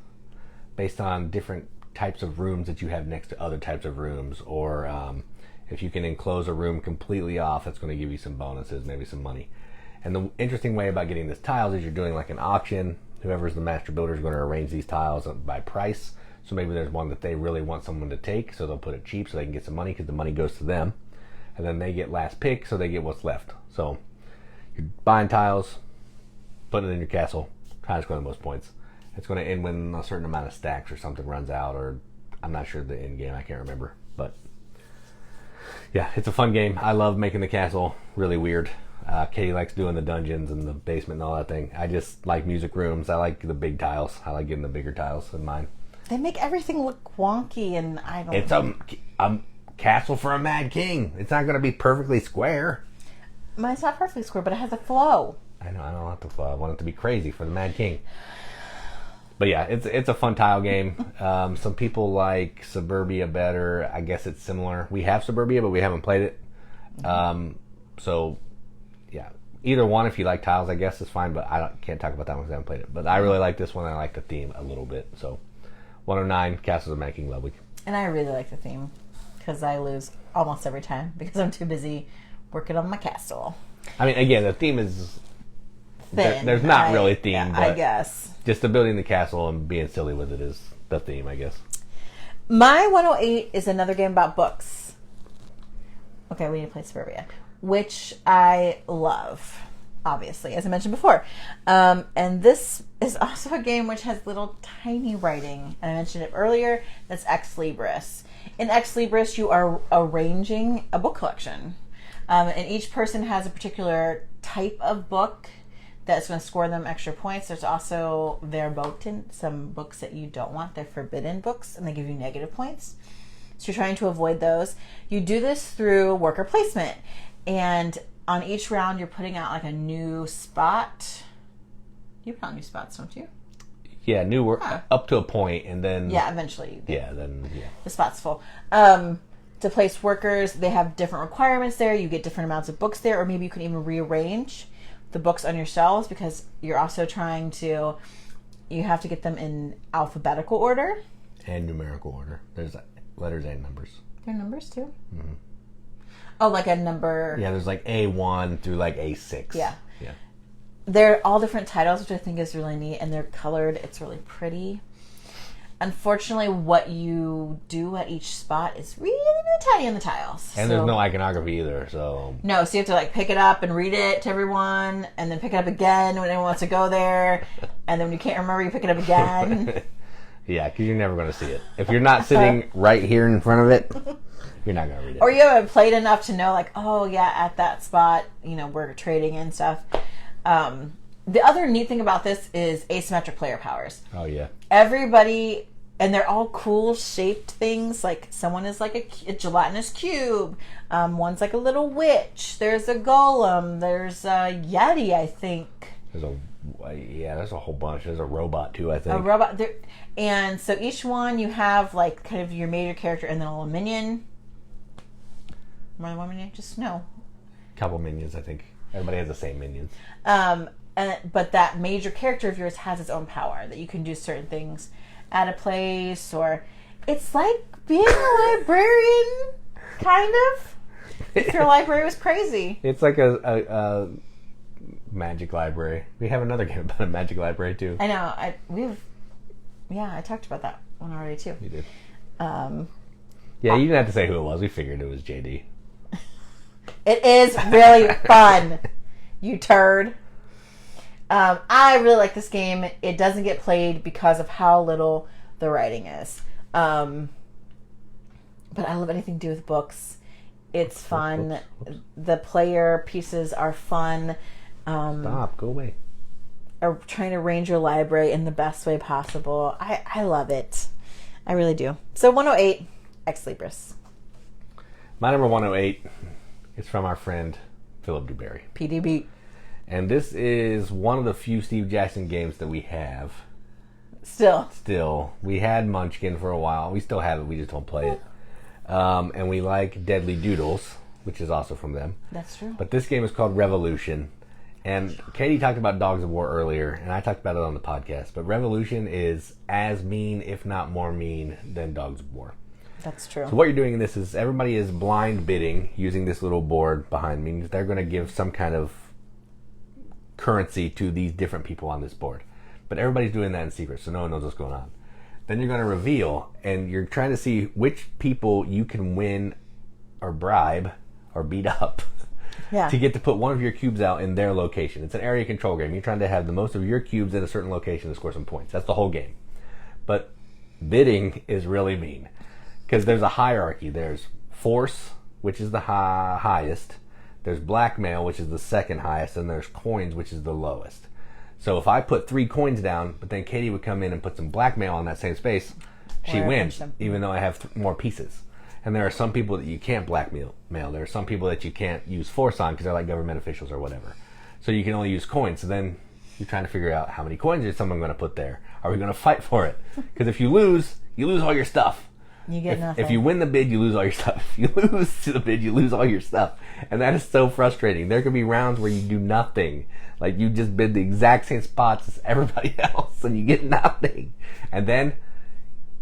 based on different types of rooms that you have next to other types of rooms, or if you can enclose a room completely off, that's going to give you some bonuses, maybe some money. And the interesting way about getting this tiles is you're doing like an auction. Whoever's the master builder is going to arrange these tiles by price. So maybe there's one that they really want someone to take, so they'll put it cheap so they can get some money because the money goes to them. And then they get last pick, so they get what's left. So you're buying tiles, putting it in your castle, trying to score the most points. It's going to end when a certain amount of stacks or something runs out, or I'm not sure the end game, I can't remember. But yeah, it's a fun game. I love making the castle really weird. Katie likes doing the dungeons and the basement and all that thing. I just like music rooms. I like the big tiles. I like getting the bigger tiles in mine. They make everything look wonky, and I don't. It's a castle for a mad king. It's not going to be perfectly square. Mine's not perfectly square, but it has a flow. I know. I don't want the flow. I want it to be crazy for the mad king. But yeah, it's a fun tile game. Some people like Suburbia better. I guess it's similar. We have Suburbia, but we haven't played it. So yeah, either one if you like tiles, I guess is fine. But can't talk about that one because I haven't played it. But I really like this one. I like the theme a little bit. So 109 Castles of Mad King Ludwig. And I really like the theme because I lose almost every time because I'm too busy working on my castle. I mean, again, the theme is thin. There's not really a theme, yeah, but I guess just the building the castle and being silly with it is the theme, I guess. My 108 is another game about books. Okay, we need to play Suburbia, which I love, obviously, as I mentioned before. And this is also a game which has little tiny writing. And I mentioned it earlier. That's Ex Libris. In Ex Libris, you are arranging a book collection. And each person has a particular type of book that's going to score them extra points. There's also verboten, some books that you don't want. They're forbidden books, and they give you negative points. So you're trying to avoid those. You do this through worker placement. And on each round, you're putting out like a new spot. You put out new spots, don't you? Yeah, new work up to a point, and then... Yeah, eventually. Yeah. The spot's full. To place workers, they have different requirements there. You get different amounts of books there, or maybe you can even rearrange the books on your shelves, because you're also trying to... You have to get them in alphabetical order. And numerical order. There's letters and numbers. There are numbers, too? Mm-hmm. Oh, like a number... Yeah, there's like A1 through like A6. Yeah. They're all different titles, which I think is really neat, and they're colored. It's really pretty. Unfortunately, what you do at each spot is really, really tiny on the tiles. And there's no iconography either, so... No, so you have to like pick it up and read it to everyone, and then pick it up again when anyone wants to go there, and then when you can't remember, you pick it up again. Yeah, because you're never going to see it. If you're not sitting right here in front of it, you're not going to read it. Or you haven't played enough to know, like, oh, yeah, at that spot, we're trading and stuff. The other neat thing about this is asymmetric player powers. Oh, yeah. Everybody, and they're all cool shaped things. Like, someone is like a gelatinous cube. One's like a little witch. There's a golem. There's a yeti, I think. There's a whole bunch. There's a robot, too, I think. A robot. And so each one you have, like, kind of your major character and then a little minion. More than one minion? Just no. Couple minions, I think. Everybody has the same minions. But that major character of yours has its own power, that you can do certain things at a place, or it's like being a librarian, kind of. If your library was crazy. It's like a magic library. We have another game about a magic library too. I know. I talked about that one already too. You did. Yeah, you didn't have to say who it was. We figured it was JD. It is really fun, you turd. I really like this game. It doesn't get played because of how little the writing is. But I love anything to do with books. It's fun. The player pieces are fun. Stop. Go away. Or trying to arrange your library in the best way possible. I love it. I really do. So 108, Ex Libris. My number 108 is from our friend Philip Dewberry. PDB. And this is one of the few Steve Jackson games that we have. Still. We had Munchkin for a while. We still have it. We just don't play it. And we like Deadly Doodles, which is also from them. That's true. But this game is called Revolution. And Katie talked about Dogs of War earlier, and I talked about it on the podcast. But Revolution is as mean, if not more mean, than Dogs of War. That's true. So what you're doing in this is everybody is blind bidding using this little board behind me. They're going to give some kind of currency to these different people on this board. But everybody's doing that in secret, so no one knows what's going on. Then you're going to reveal, and you're trying to see which people you can win or bribe or beat up to get to put one of your cubes out in their location. It's an area control game. You're trying to have the most of your cubes at a certain location to score some points. That's the whole game. But bidding is really mean. Because there's a hierarchy. There's force, which is the highest. There's blackmail, which is the second highest. And there's coins, which is the lowest. So if I put 3 coins down, but then Katie would come in and put some blackmail on that same space, she wins, even though I have more pieces. And there are some people that you can't blackmail. There are some people that you can't use force on because they're like government officials or whatever. So you can only use coins. So then you're trying to figure out how many coins is someone going to put there. Are we going to fight for it? Because if you lose all your stuff. You get nothing. If you win the bid, you lose all your stuff. If you lose to the bid, you lose all your stuff. And that is so frustrating. There could be rounds where you do nothing. Like you just bid the exact same spots as everybody else and you get nothing. And then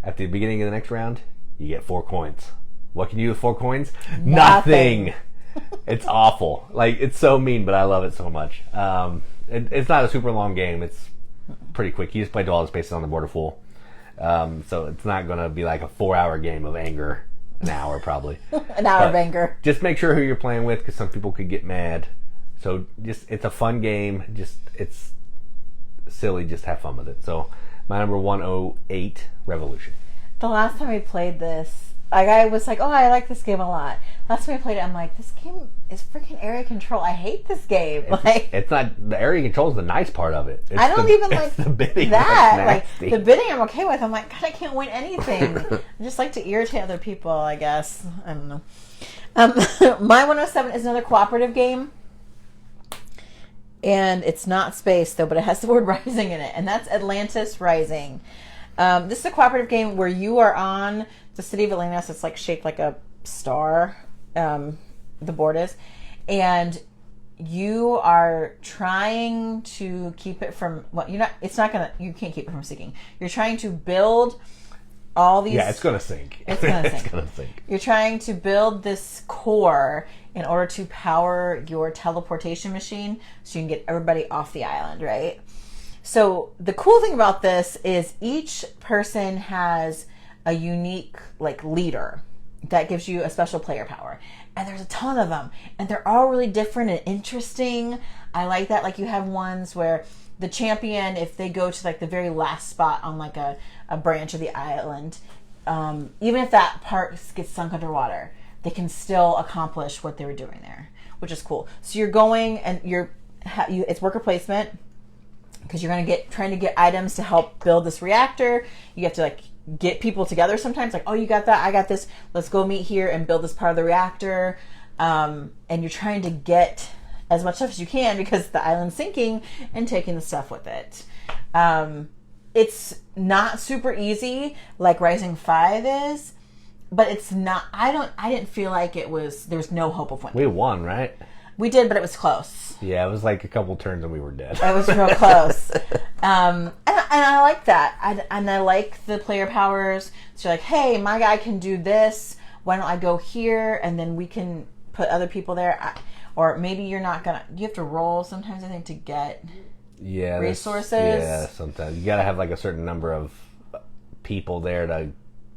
at the beginning of the next round, you get 4 coins. What can you do with 4 coins? Nothing. It's awful. Like it's so mean, but I love it so much. It's not a super long game. It's pretty quick. You just play all the spaces on the board are full. So it's not going to be like a 4-hour game of anger. An hour probably. An hour of anger. Just make sure who you're playing with, because some people could get mad. So it's a fun game. It's silly. Just have fun with it. So my number 108, Revolution. The last time we played this, I was like, oh, I like this game a lot. Last time I played it, I'm like, this game is freaking area control. I hate this game. It's not, the area control is the nice part of it. I don't even like the bidding that. Like the bidding, I'm okay with. I'm like, God, I can't win anything. I just like to irritate other people, I guess. I don't know. My 107 is another cooperative game. And it's not space, though, but it has the word rising in it. And that's Atlantis Rising. This is a cooperative game where you are on the city of Atlantis. It's like shaped like a star, the board is. And you are trying to keep it from, well, you can't keep it from sinking. You're trying to build all these. Yeah, it's going to sink. It's going to sink. It's going to sink. You're trying to build this core in order to power your teleportation machine so you can get everybody off the island, right? So the cool thing about this is each person has a unique leader that gives you a special player power. And there's a ton of them. And they're all really different and interesting. I like that. Like you have ones where the champion, if they go to the very last spot on a branch of the island, even if that part gets sunk underwater, they can still accomplish what they were doing there, which is cool. So you're going and it's worker placement, because you're going to trying to get items to help build this reactor. You have to get people together sometimes. Oh, you got that, I got this. Let's go meet here and build this part of the reactor. And you're trying to get as much stuff as you can because the island's sinking, and taking the stuff with it. It's not super easy like Rising 5 is, but it's not. I didn't feel like there's no hope of winning. We won, right? We did, but it was close. Yeah, it was like a couple turns and we were dead. It was real close. And I like that. And I like the player powers. So you're like, hey, my guy can do this. Why don't I go here? And then we can put other people there. Or maybe you're not going to... You have to roll sometimes, I think, to get resources. Yeah, sometimes. You got to have a certain number of people there to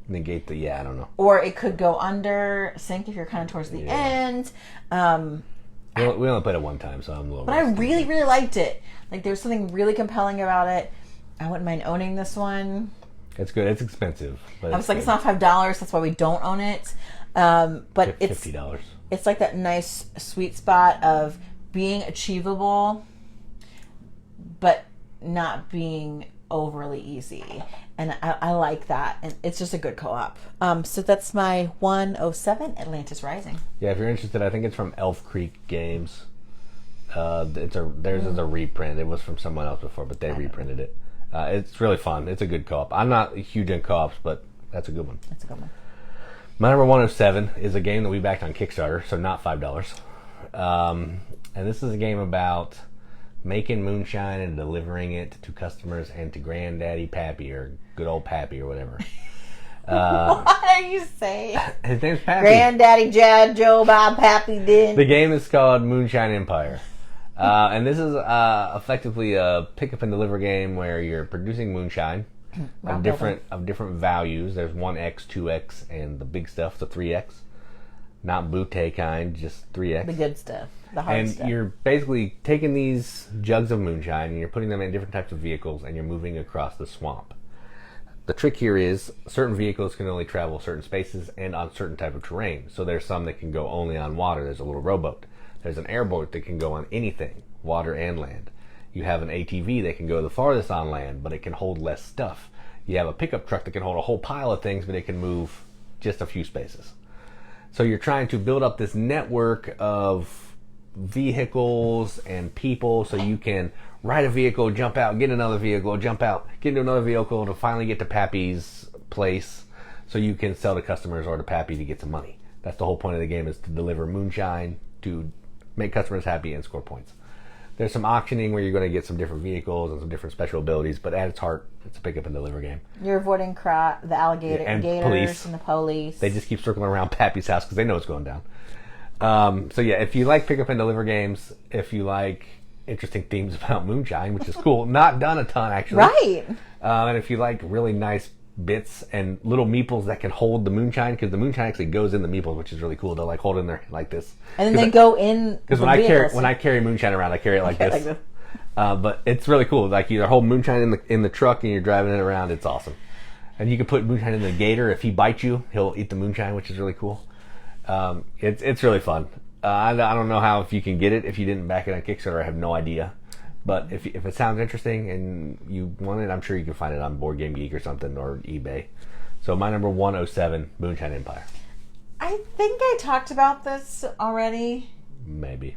negate the... I don't know. Or it could go under, sink if you're kind of towards the end. We only played it one time, so I'm a little... But I really, really liked it. There's something really compelling about it. I wouldn't mind owning this one. It's good. It's expensive. But I was it's not $5. That's why we don't own it. But it's $50. It's that nice sweet spot of being achievable, but not being overly easy. And I like that. And it's just a good co-op. So that's my 107, Atlantis Rising. Yeah, if you're interested, I think it's from Elf Creek Games. Theirs is a reprint. It was from someone else before, but they reprinted it. It's really fun. It's a good co-op. I'm not huge in co-ops, but that's a good one. That's a good one. My number 107 is a game that we backed on Kickstarter, so not $5. And this is a game about making moonshine and delivering it to customers and to Granddaddy Pappy, or good old Pappy, or whatever. What are you saying? His name's Pappy. Granddaddy Jad Joe Bob Pappy did. The game is called Moonshine Empire. And this is effectively a pick up and deliver game where you're producing moonshine of different values. There's 1x, 2x, and the big stuff, the 3x. Not butte kind, just 3x. The good stuff. The hard stuff. And you're basically taking these jugs of moonshine and you're putting them in different types of vehicles and you're moving across the swamp. The trick here is certain vehicles can only travel certain spaces and on certain type of terrain. So there's some that can go only on water. There's a little rowboat. There's an airboat that can go on anything, water and land. You have an ATV that can go the farthest on land, but it can hold less stuff. You have a pickup truck that can hold a whole pile of things, but it can move just a few spaces. So you're trying to build up this network of vehicles and people so you can ride a vehicle, jump out, get another vehicle, jump out, get into another vehicle to finally get to Pappy's place so you can sell to customers or to Pappy to get some money. That's the whole point of the game, is to deliver moonshine to make customers happy and score points. There's some auctioning where you're going to get some different vehicles and some different special abilities, but at its heart, it's a pick up and deliver game. You're avoiding the alligators and the police. They just keep circling around Pappy's house because they know it's going down. So yeah, if you like pick up and deliver games, if you like interesting themes about moonshine, which is cool, not done a ton actually. Right. And if you like really nice bits and little meeples that can hold the moonshine, because the moonshine actually goes in the meeples, which is really cool. They'll like hold in there like this. And then they go in. Because when I carry moonshine around, I carry it like this. But it's really cool. Like you hold moonshine in the truck and you're driving it around. It's awesome. And you can put moonshine in the gator. If he bites you, he'll eat the moonshine, which is really cool. It's really fun. I don't know how if you can get it if you didn't back it on Kickstarter. I have no idea. But if it sounds interesting and you want it, I'm sure you can find it on Board Game Geek or something, or eBay. So my number 107, Moonshine Empire. I think I talked about this already. Maybe.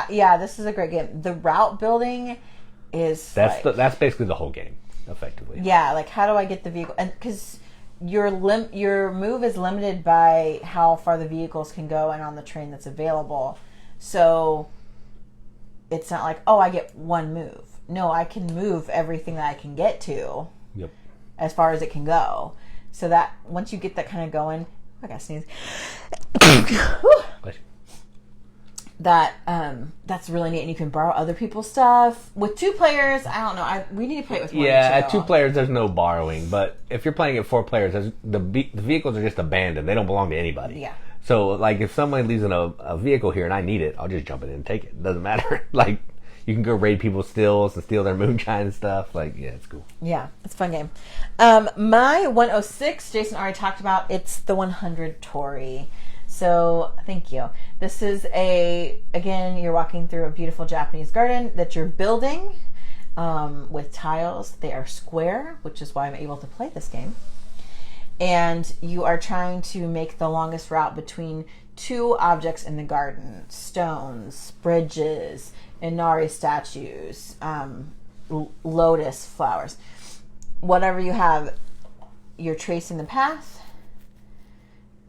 Yeah, this is a great game. The route building is that's basically the whole game, effectively. Yeah, like how do I get the vehicle? And because your move is limited by how far the vehicles can go and on the train that's available. So it's not like, oh, I get one move. No, I can move everything that I can get to. Yep. As far as it can go. So that once you get that kind of going, I gotta sneeze. That's really neat, and you can borrow other people's stuff. With 2 players, I don't know. We need to play it with more. Yeah, at 2 players, there's no borrowing. But if you're playing at 4 players, the vehicles are just abandoned. They don't belong to anybody. Yeah. So, like, if someone leaves a vehicle here and I need it, I'll just jump in and take it. It doesn't matter. Like, you can go raid people's stills and steal their moonshine and stuff. Like, yeah, it's cool. Yeah, it's a fun game. My 106, Jason already talked about. It's the 100 Torii. So, thank you. This is again, you're walking through a beautiful Japanese garden that you're building with tiles. They are square, which is why I'm able to play this game. And you are trying to make the longest route between 2 objects in the garden. Stones, bridges, Inari statues, lotus flowers. Whatever you have, you're tracing the path.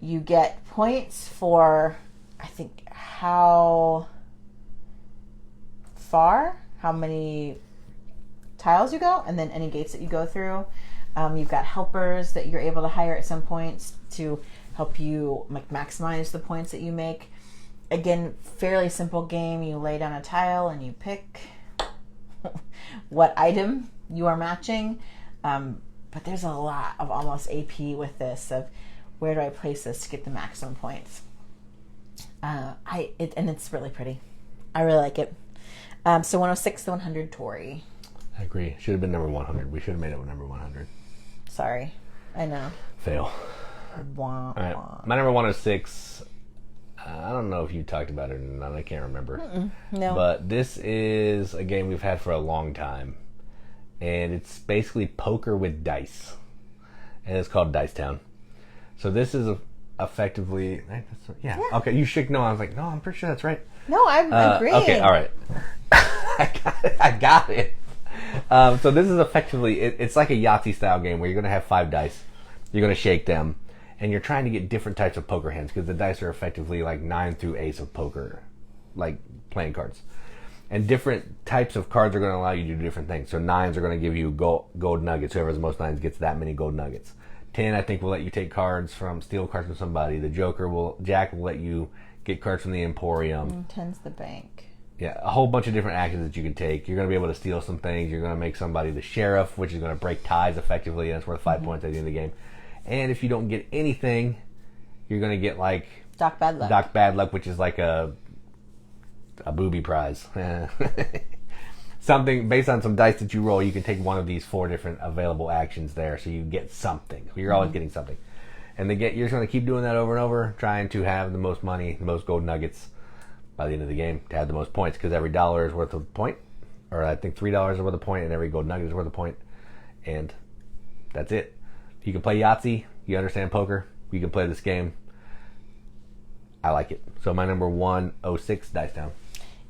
You get points for, I think, how many tiles you go, and then any gates that you go through. You've got helpers that you're able to hire at some points to help you maximize the points that you make. Again, fairly simple game. You lay down a tile and you pick what item you are matching. But there's a lot of almost AP with this of where do I place this to get the maximum points. And it's really pretty. I really like it. So 106, the 100 Torii. I agree. Should have been number 100. We should have made it number 100. Sorry. I know. Fail. Wah, all right. wah. My number 106, I don't know if you talked about it or not. I can't remember. No. But this is a game we've had for a long time. And it's basically poker with dice. And it's called Dice Town. So this is effectively... Yeah. Okay, you shook no. I was like, no, I'm pretty sure that's right. No, I'm agreeing. Okay, all right. I got it. So this is effectively... It's like a Yahtzee style game where you're going to have 5 dice. You're going to shake them. And you're trying to get different types of poker hands because the dice are effectively like 9 through ace of poker, like playing cards. And different types of cards are going to allow you to do different things. So 9s are going to give you gold nuggets. Whoever has the most 9s gets that many gold nuggets. 10, I think, will let you take steal cards from somebody. The Jack will let you get cards from the Emporium. 10's the bank. Yeah, a whole bunch of different actions that you can take. You're going to be able to steal some things. You're going to make somebody the sheriff, which is going to break ties effectively, and it's worth 5 points at the end of the game. And if you don't get anything, you're going to get like Doc Bad Luck. Doc Bad Luck, which is like a booby prize. Something based on some dice that you roll, you can take one of these 4 different available actions there, so you get something. You're always getting something. And you're just going to keep doing that over and over, trying to have the most money, the most gold nuggets by the end of the game to have the most points, because every dollar is worth a point, or I think $3 is worth a point, and every gold nugget is worth a point, and that's it. You can play Yahtzee. You understand poker. You can play this game. I like it. So my number 106, Dice Town.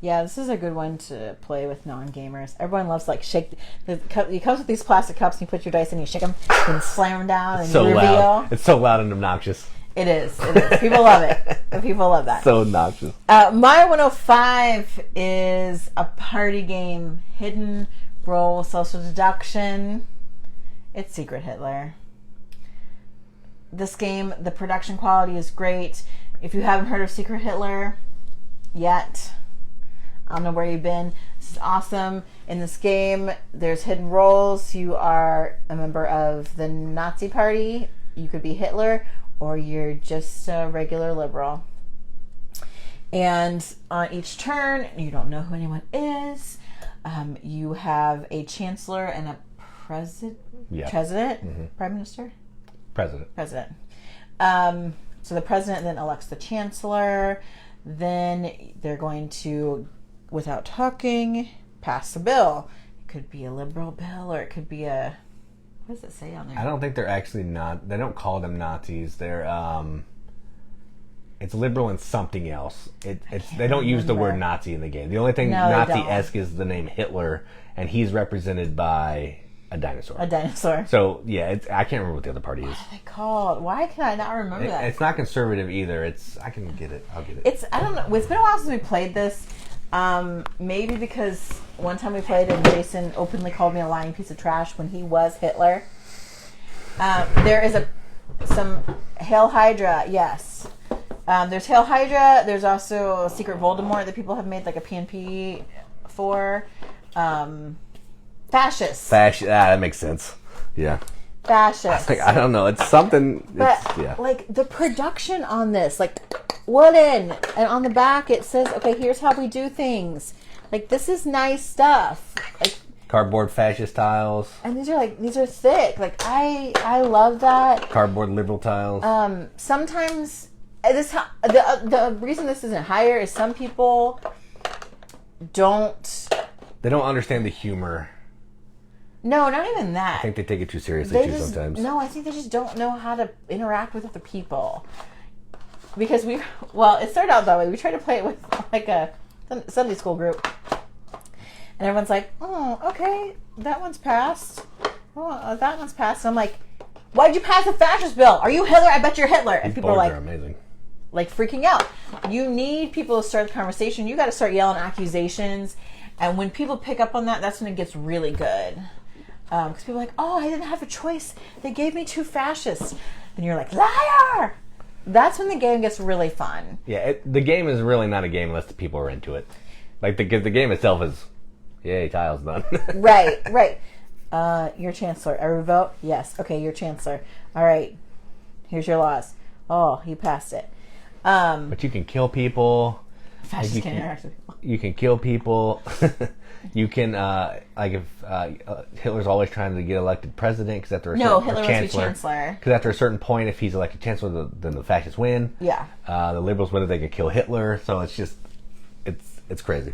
Yeah, this is a good one to play with non-gamers. Everyone loves shake. It comes with these plastic cups, and you put your dice in, you shake them, and slam them down, and you reveal. Loud. It's so loud and obnoxious. It is. People love it. People love that. So obnoxious. My 105 is a party game. Hidden roll, social deduction. It's Secret Hitler. This game, the production quality is great. If you haven't heard of Secret Hitler yet, I don't know where you've been. This is awesome. In this game, there's hidden roles. You are a member of the Nazi party. You could be Hitler, or you're just a regular liberal. And on each turn, you don't know who anyone is. You have a chancellor and a president. Prime minister? President. So the president then elects the chancellor. Then they're going to, without talking, pass a bill. It could be a liberal bill, or it could be a... What does it say on there? I don't think they're actually not... They don't call them Nazis. They're... It's liberal and something else. They don't use the word Nazi in the game. The only thing Nazi-esque is the name Hitler, and he's represented by a dinosaur. So, yeah, I can't remember what the other party is. What are they called? Why can I not remember that? It's not conservative either. I can get it. I'll get it. I don't know. It's been a while since we played this. Maybe because one time we played and Jason openly called me a lying piece of trash when he was Hitler. There is some Hail Hydra, yes. There's Hail Hydra. There's also Secret Voldemort that people have made like a PNP for. Fascists. That makes sense. Yeah. Fascists. I don't know. It's something. But like the production on this, like wooden, and on the back it says, "Okay, here's how we do things." Like this is nice stuff. Like cardboard fascist tiles. And these are thick. Like I love that. Cardboard liberal tiles. Sometimes the reason this isn't higher is some people don't. They don't understand the humor. No, not even that. I think they take it too seriously sometimes. No, I think they just don't know how to interact with other people. Because it started out that way. We tried to play it with like a Sunday school group. And everyone's like, oh, okay, that one's passed. Oh, that one's passed. And I'm like, why'd you pass the fascist bill? Are you Hitler? I bet you're Hitler. And people are like, amazing. Like freaking out. You need people to start the conversation. You got to start yelling accusations. And when people pick up on that, that's when it gets really good. Because people are like, oh, I didn't have a choice. They gave me two fascists. And you're like, liar! That's when the game gets really fun. Yeah, the game is really not a game unless the people are into it. Like, the game itself is, yay, tiles done. Right. Your chancellor. Every vote? Yes. Okay, your chancellor. All right. Here's your laws. Oh, you passed it. But you can kill people. Fascists can't interact with people. You can kill people. You can, if Hitler's always trying to get elected president because after Hitler wants to be chancellor. Because after a certain point, if he's elected chancellor, then the fascists win. Yeah. The liberals win if they can kill Hitler. So it's just, it's crazy.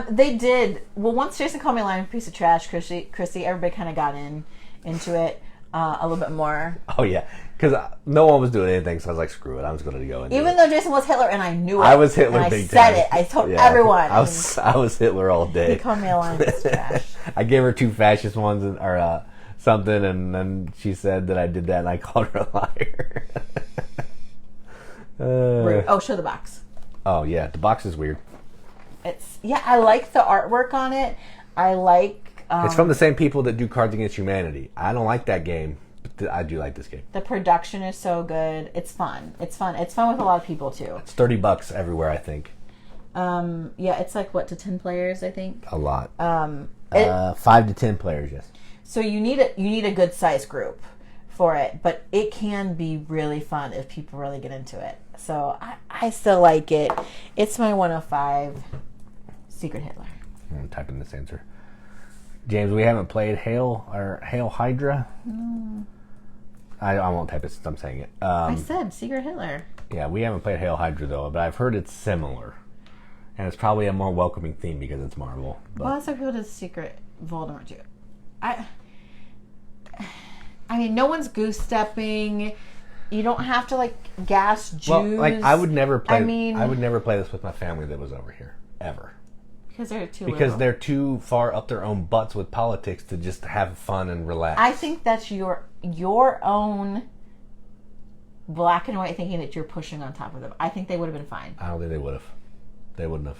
They did. Well, once Jason called me a lying piece of trash, Crecy, everybody kind of got into it a little bit more. Oh yeah, because no one was doing anything, so I was like, "Screw it, I'm just going to go." Even though Jason was Hitler, and I knew it. I was Hitler big time. I said it. I told everyone. I was Hitler all day. He called me a lying piece of trash. I gave her two fascist ones or something, and then she said that I did that, and I called her a liar. Show the box. Oh yeah, the box is weird. I like the artwork on it. I like. It's from the same people that do Cards Against Humanity. I don't like that game, but I do like this game. The production is so good. It's fun. It's fun with a lot of people too. It's $30 everywhere, I think. It's like what, to 10 players, I think. A lot. 5 to 10 players, yes. So you need a good size group for it, but it can be really fun if people really get into it. So I still like it. It's my 105 Secret Hitler. I'm typing this answer. James, we haven't played Hail Hydra. No. I won't type it since I'm saying it. I said Secret Hitler. Yeah, we haven't played Hail Hydra though, but I've heard it's similar, and it's probably a more welcoming theme because it's Marvel. But. Well, that's like people did Secret Voldemort too. I mean, no one's goose stepping. You don't have to like gas Jews. Well, like I would never play. I would never play this with my family that was over here ever. Because they're too far up their own butts with politics to just have fun and relax. I think that's your own black and white thinking that you're pushing on top of them. I think they would have been fine. I don't think they would have. They wouldn't have.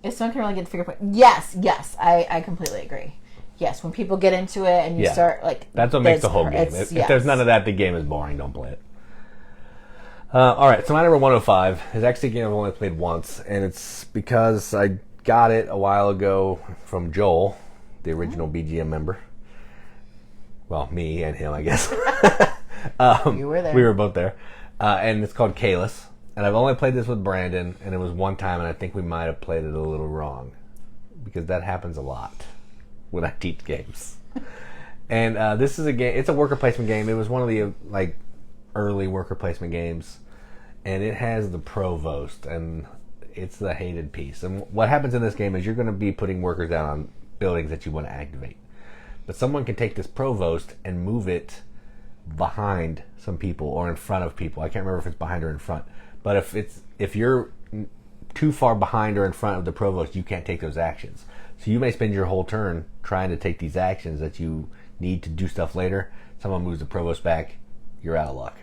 If someone can really get the figure point, yes, I completely agree. Yes, when people get into it and you start like that's what makes the whole game. If there's none of that, the game is boring. Don't play it. All right, so my number 105 is actually a game I've only played once, and it's because I got it a while ago from Joel, the original BGM member. Well, me and him, I guess. You were there. We were both there. And it's called Caylus. And I've only played this with Brandon, and it was one time, and I think we might have played it a little wrong. Because that happens a lot when I teach games. And this is a game, it's a worker placement game. It was one of the early worker placement games. And it has the provost, and it's the hated piece. And what happens in this game is you're going to be putting workers down on buildings that you want to activate. But someone can take this provost and move it behind some people or in front of people. I can't remember if it's behind or in front. But if you're too far behind or in front of the provost, you can't take those actions. So you may spend your whole turn trying to take these actions that you need to do stuff later. Someone moves the provost back, you're out of luck.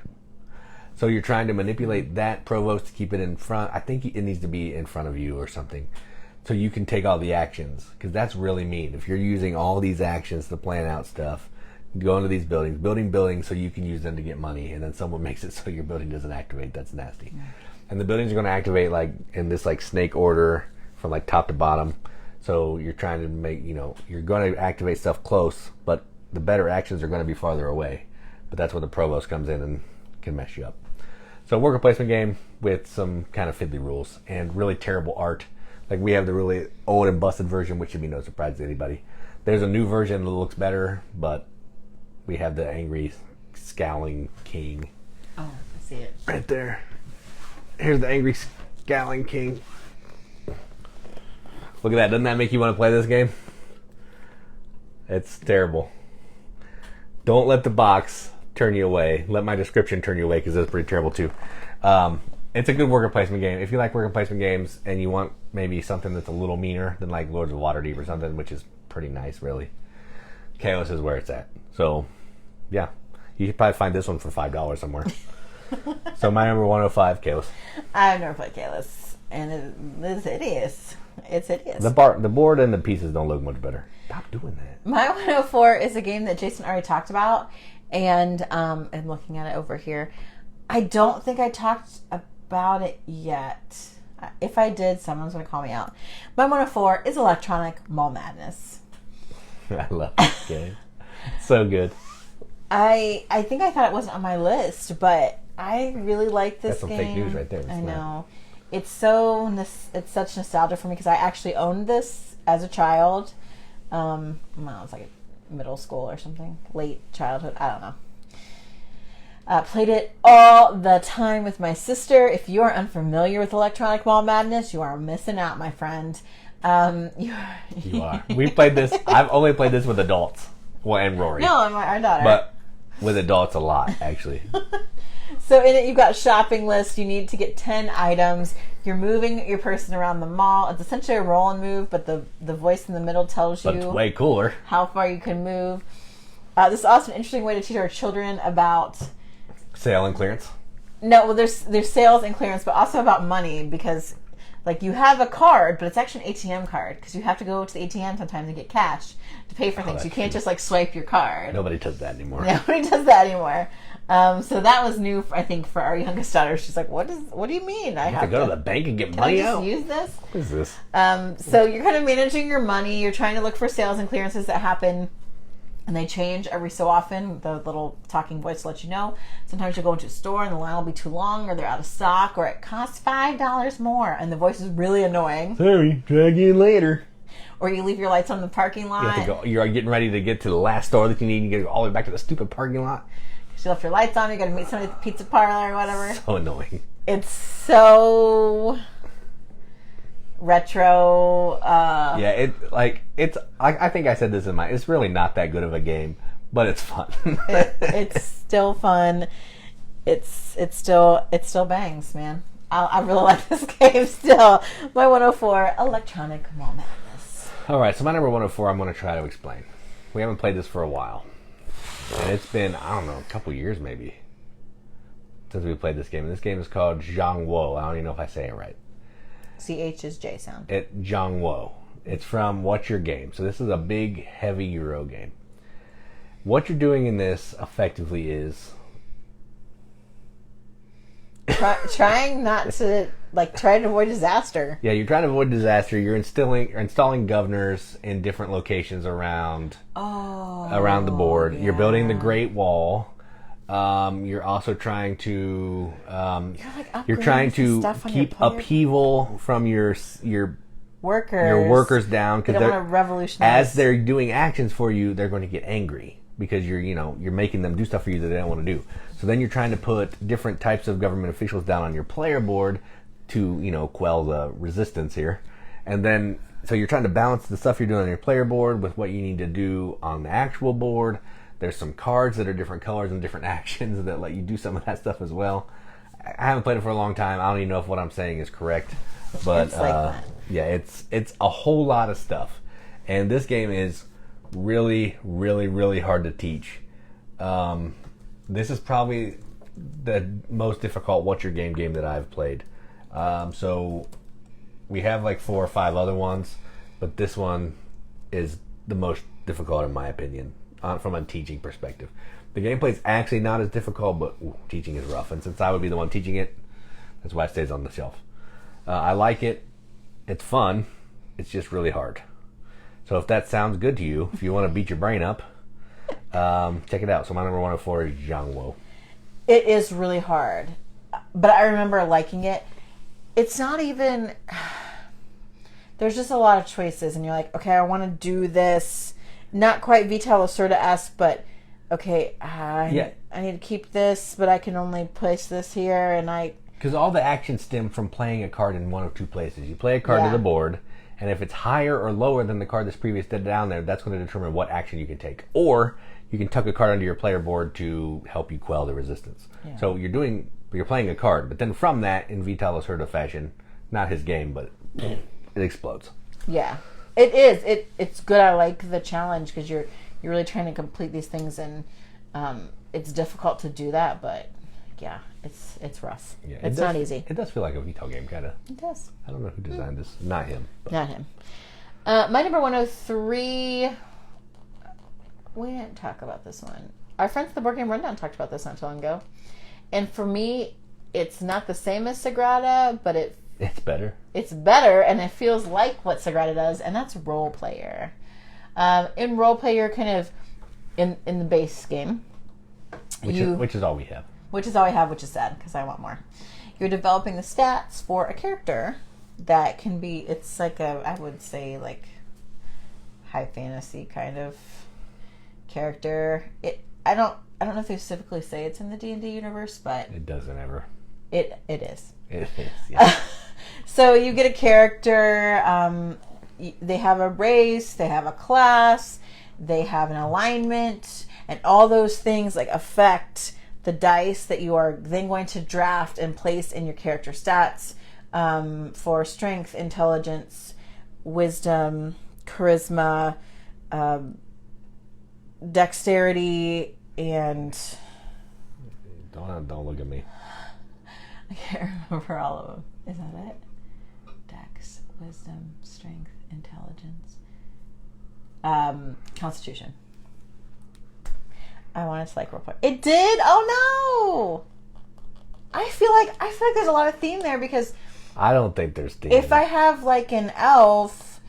So you're trying to manipulate that provost to keep it in front. I think it needs to be in front of you or something. So you can take all the actions. Because that's really mean. If you're using all these actions to plan out stuff, go into these buildings, building buildings so you can use them to get money, and then someone makes it so your building doesn't activate, that's nasty. Yeah. And the buildings are going to activate in this snake order from top to bottom. So you're trying to make, you're going to activate stuff close, but the better actions are going to be farther away. But that's where the provost comes in and can mess you up. So worker placement game with some kind of fiddly rules and really terrible art. We have the really old and busted version, which should be no surprise to anybody. There's a new version that looks better, but we have the angry, scowling king. Oh, I see it. Right there. Here's the angry, scowling king. Look at that. Doesn't that make you want to play this game? It's terrible. Don't let the box turn you away. Let my description turn you away, because that's pretty terrible too. It's a good worker placement game. If you like worker placement games and you want maybe something that's a little meaner than Lords of Waterdeep or something, which is pretty nice, really, Caylus is where it's at. So, yeah, you should probably find this one for $5 somewhere. So my number 105, Caylus. I've never played Caylus, and it's hideous. It's hideous. The board and the pieces don't look much better. Stop doing that. My 104 is a game that Jason already talked about, and I'm looking at it over here. I don't think I talked about it yet. If I did, someone's going to call me out. My 104 is Electronic Mall Madness. I love this game. So good. I think I thought it wasn't on my list, but I really like this game. That's some fake news right there. I know. It's such nostalgia for me, because I actually owned this as a child. Well, it's middle school or something. Late childhood. I don't know. Played it all the time with my sister. If you are unfamiliar with Electronic Mall Madness, you are missing out, my friend. You are. We played this. I've only played this with adults. Well, and Rory. No, our daughter. But with adults a lot, actually. So in it, you've got shopping lists. You need to get 10 items. You're moving your person around the mall. It's essentially a roll and move, but the voice in the middle tells you But it's way cooler. How far you can move. This is also an interesting way to teach our children about sale and clearance. No, well, there's sales and clearance, but also about money, because you have a card, but it's actually an ATM card, because you have to go to the ATM sometimes and get cash to pay for things. You can't just swipe your card. Nobody does that anymore. Nobody does that anymore. So that was new, I think, for our youngest daughter. She's like, "What do you mean? I have to go to the bank and get money out? Can I just use this? What is this?" So you're kind of managing your money. You're trying to look for sales and clearances that happen, and they change every so often. The little talking voice lets you know. Sometimes you'll go into a store and the line will be too long, or they're out of stock, or it costs $5 more, and the voice is really annoying. Sorry, try again later. Or you leave your lights on in the parking lot. You have to go. You're getting ready to get to the last store that you need. You got to go all the way back to the stupid parking lot. You left your lights on. You got to meet somebody at the pizza parlor or whatever. So annoying. It's so retro. Yeah, I think I said this in my. It's really not that good of a game, but it's fun. It's still fun. It's still bangs, man. I really like this game still. My 104, Electronic Mall Madness. All right, so my number 104, I'm going to try to explain. We haven't played this for a while. And it's been, I don't know, a couple years maybe since we played this game. And this game is called ZhanGuo. I don't even know if I say it right. CH is J sound. ZhanGuo. It's from What's Your Game? So this is a big, heavy Euro game. What you're doing in this effectively is trying not to try to avoid disaster. Yeah, you're trying to avoid disaster. You're installing governors in different locations around the board. Yeah. You're building the Great Wall. You're also trying to you're trying to keep upheaval from your workers down, because they don't want to revolutionize. As they're doing actions for you, they're going to get angry because you're making them do stuff for you that they don't want to do. So then you're trying to put different types of government officials down on your player board to quell the resistance here, and then so you're trying to balance the stuff you're doing on your player board with what you need to do on the actual board. There's some cards that are different colors and different actions that let you do some of that stuff as well. I haven't played it for a long time. I don't even know if what I'm saying is correct, but yeah, it's a whole lot of stuff, and this game is really, really, really hard to teach. This is probably the most difficult What's Your game that I've played. So we have 4 or 5 other ones, but this one is the most difficult in my opinion, from a teaching perspective. The gameplay is actually not as difficult, but teaching is rough. And since I would be the one teaching it, that's why it stays on the shelf. I like it. It's fun. It's just really hard. So if that sounds good to you, if you want to beat your brain up, check it out. So my number 104 is ZhanGuo. It is really hard, but I remember liking it. It's not even... There's just a lot of choices, and you're like, okay, I want to do this. Not quite Vital Lacerda-esque, but okay, I need to keep this, but I can only place this here, and because all the actions stem from playing a card in one of 2 places. You play a card to the board, and if it's higher or lower than the card that's previously down there, that's going to determine what action you can take. Or you can tuck a card onto your player board to help you quell the resistance. Yeah. So you're playing a card, but then from that, in Vital Lacerda fashion, not his game, but it explodes. Yeah, it is. It's good. I like the challenge because you're really trying to complete these things, and it's difficult to do that, but yeah, it's rough. Yeah, it's not easy. It does feel like a Vital game, kind of. It does. I don't know who designed this. Not him. But. Not him. My number 103... We didn't talk about this one. Our friends at the Boardgame Rundown talked about this not too long ago. And for me, it's not the same as Sagrada, but it's better. It's better, and it feels like what Sagrada does, and that's role player. In role player, kind of in the base game, which is all we have. Which is all we have, which is sad because I want more. You're developing the stats for a character that can be. It's like I would say high fantasy kind of character. I don't know if they specifically say it's in the D&D universe, but it doesn't ever. It is. It is. Yeah. So you get a character. They have a race. They have a class. They have an alignment, and all those things affect the dice that you are then going to draft and place in your character stats for strength, intelligence, wisdom, charisma, dexterity, and don't look at me. I can't remember all of them. Is that it? Dex, wisdom, strength, intelligence, constitution. I wanted to role play. It did. Oh no! I feel like there's a lot of theme there because I don't think there's theme. If I have an elf,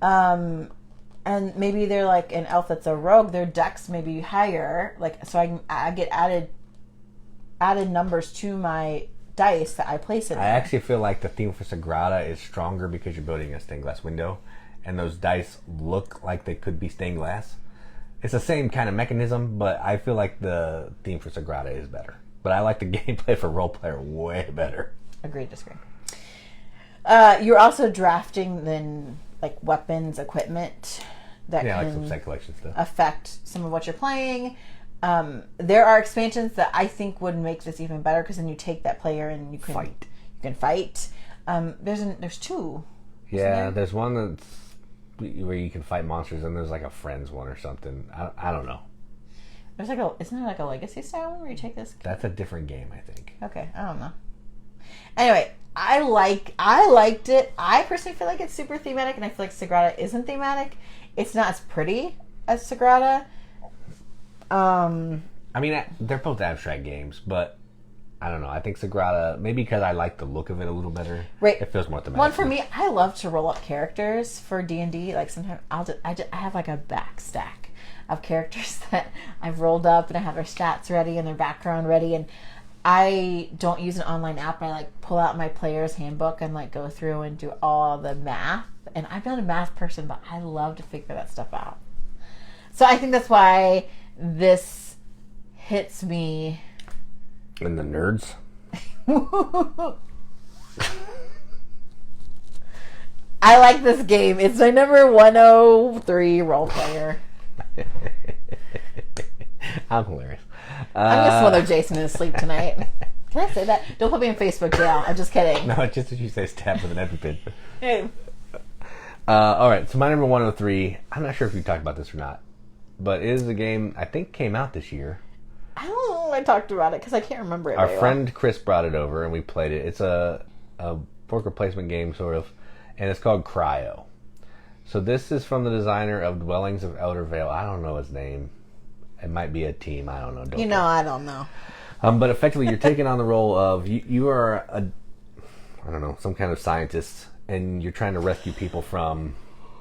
and maybe they're an elf that's a rogue, their dex may be higher. So I get added numbers to my dice that I place in. I actually feel like the theme for Sagrada is stronger because you're building a stained glass window, and those dice look like they could be stained glass. It's the same kind of mechanism, but I feel like the theme for Sagrada is better. But I like the gameplay for role player way better. Agreed, disagree. You're also drafting then weapons, equipment that can some set collection stuff. Affect some of what you're playing. There are expansions that I think would make this even better because then you take that player and you can fight. You can fight. There's 2. Yeah, there's one that's where you can fight monsters, and there's a friends one or something. I don't know. There's isn't there a legacy style one where you take this? That's a different game, I think. Okay, I don't know. Anyway, I liked it. I personally feel like it's super thematic, and I feel like Sagrada isn't thematic. It's not as pretty as Sagrada. I mean, they're both abstract games, but I don't know. I think Sagrada, maybe because I like the look of it a little better. Right. It feels more thematic. One for me, I love to roll up characters for D&D. Like sometimes I have like a back stack of characters that I've rolled up and I have their stats ready and their background ready, and I don't use an online app. I like pull out my player's handbook and like go through and do all the math. And I'm not a math person, but I love to figure that stuff out. So I think that's why this hits me. And the nerds. I like this game. It's my number 103 role player. I'm hilarious. I'm gonna smother Jason in his sleep tonight. Can I say that? Don't put me in Facebook jail. I'm just kidding. No, it's just as you say, stab with an EpiPen. Hey. All right, so my number 103. I'm not sure if we talked about this or not, but it is a game I think came out this year. I don't know if I talked about it because I can't remember it. Our friend Chris brought it over and we played it. It's a worker placement game, sort of, and it's called Cryo. So this is from the designer of Dwellings of Elder Vale. I don't know his name. It might be a team. I don't know. I don't know. But effectively, you're taking on the role of you are some kind of scientist, and you're trying to rescue people from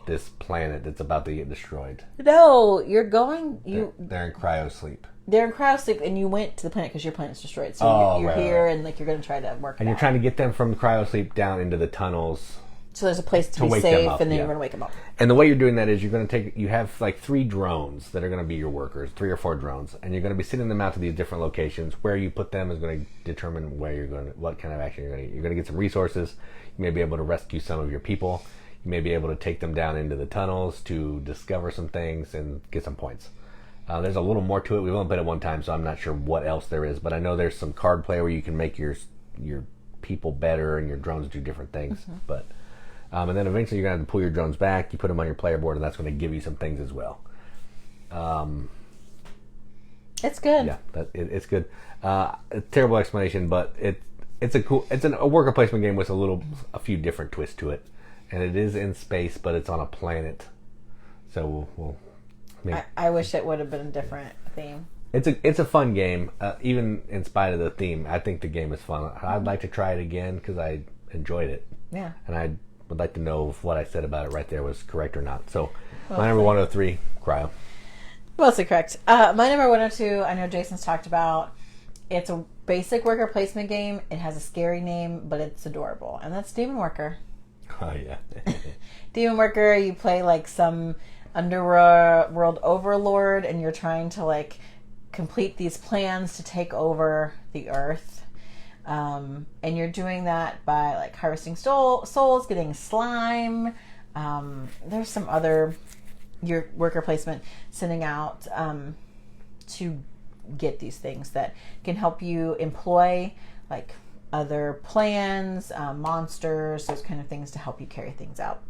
this planet that's about to get destroyed. No, you're going. They're in cryo sleep. They're in cryo sleep, and you went to the planet because your planet's destroyed. So you're here, and like you're going to try to work. And you're trying to get them from cryo sleep down into the tunnels. So there's a place to be safe, and then you're going to wake them up. And the way you're doing that is you're going to you have like 3 drones that are going to be your workers, 3 or 4 drones, and you're going to be sending them out to these different locations. Where you put them is going to determine what kind of action you're going to get. You're going to get some resources. You may be able to rescue some of your people. You may be able to take them down into the tunnels to discover some things and get some points. There's a little more to it. We've only played it one time, so I'm not sure what else there is. But I know there's some card play where you can make your people better and your drones do different things. Mm-hmm. But and then eventually you're going to have to pull your drones back. You put them on your player board, and that's going to give you some things as well. It's good. Yeah, it's good. A terrible explanation, but it's a worker placement game with a few different twists to it, and it is in space, but it's on a planet. So we'll I wish it would have been a different theme. It's a fun game, even in spite of the theme. I think the game is fun. I'd like to try it again because I enjoyed it. Yeah. And I would like to know if what I said about it right there was correct or not. So my number 103, Cryo. Mostly correct. My number 102, I know Jason's talked about. It's a basic worker placement game. It has a scary name, but it's adorable. And that's Demon Worker. Oh, yeah. Demon Worker, you play like some underworld overlord, and you're trying to like complete these plans to take over the earth. And you're doing that by like harvesting souls, getting slime. There's some other your worker placement sending out to get these things that can help you employ like other plans, monsters, those kind of things to help you carry things out.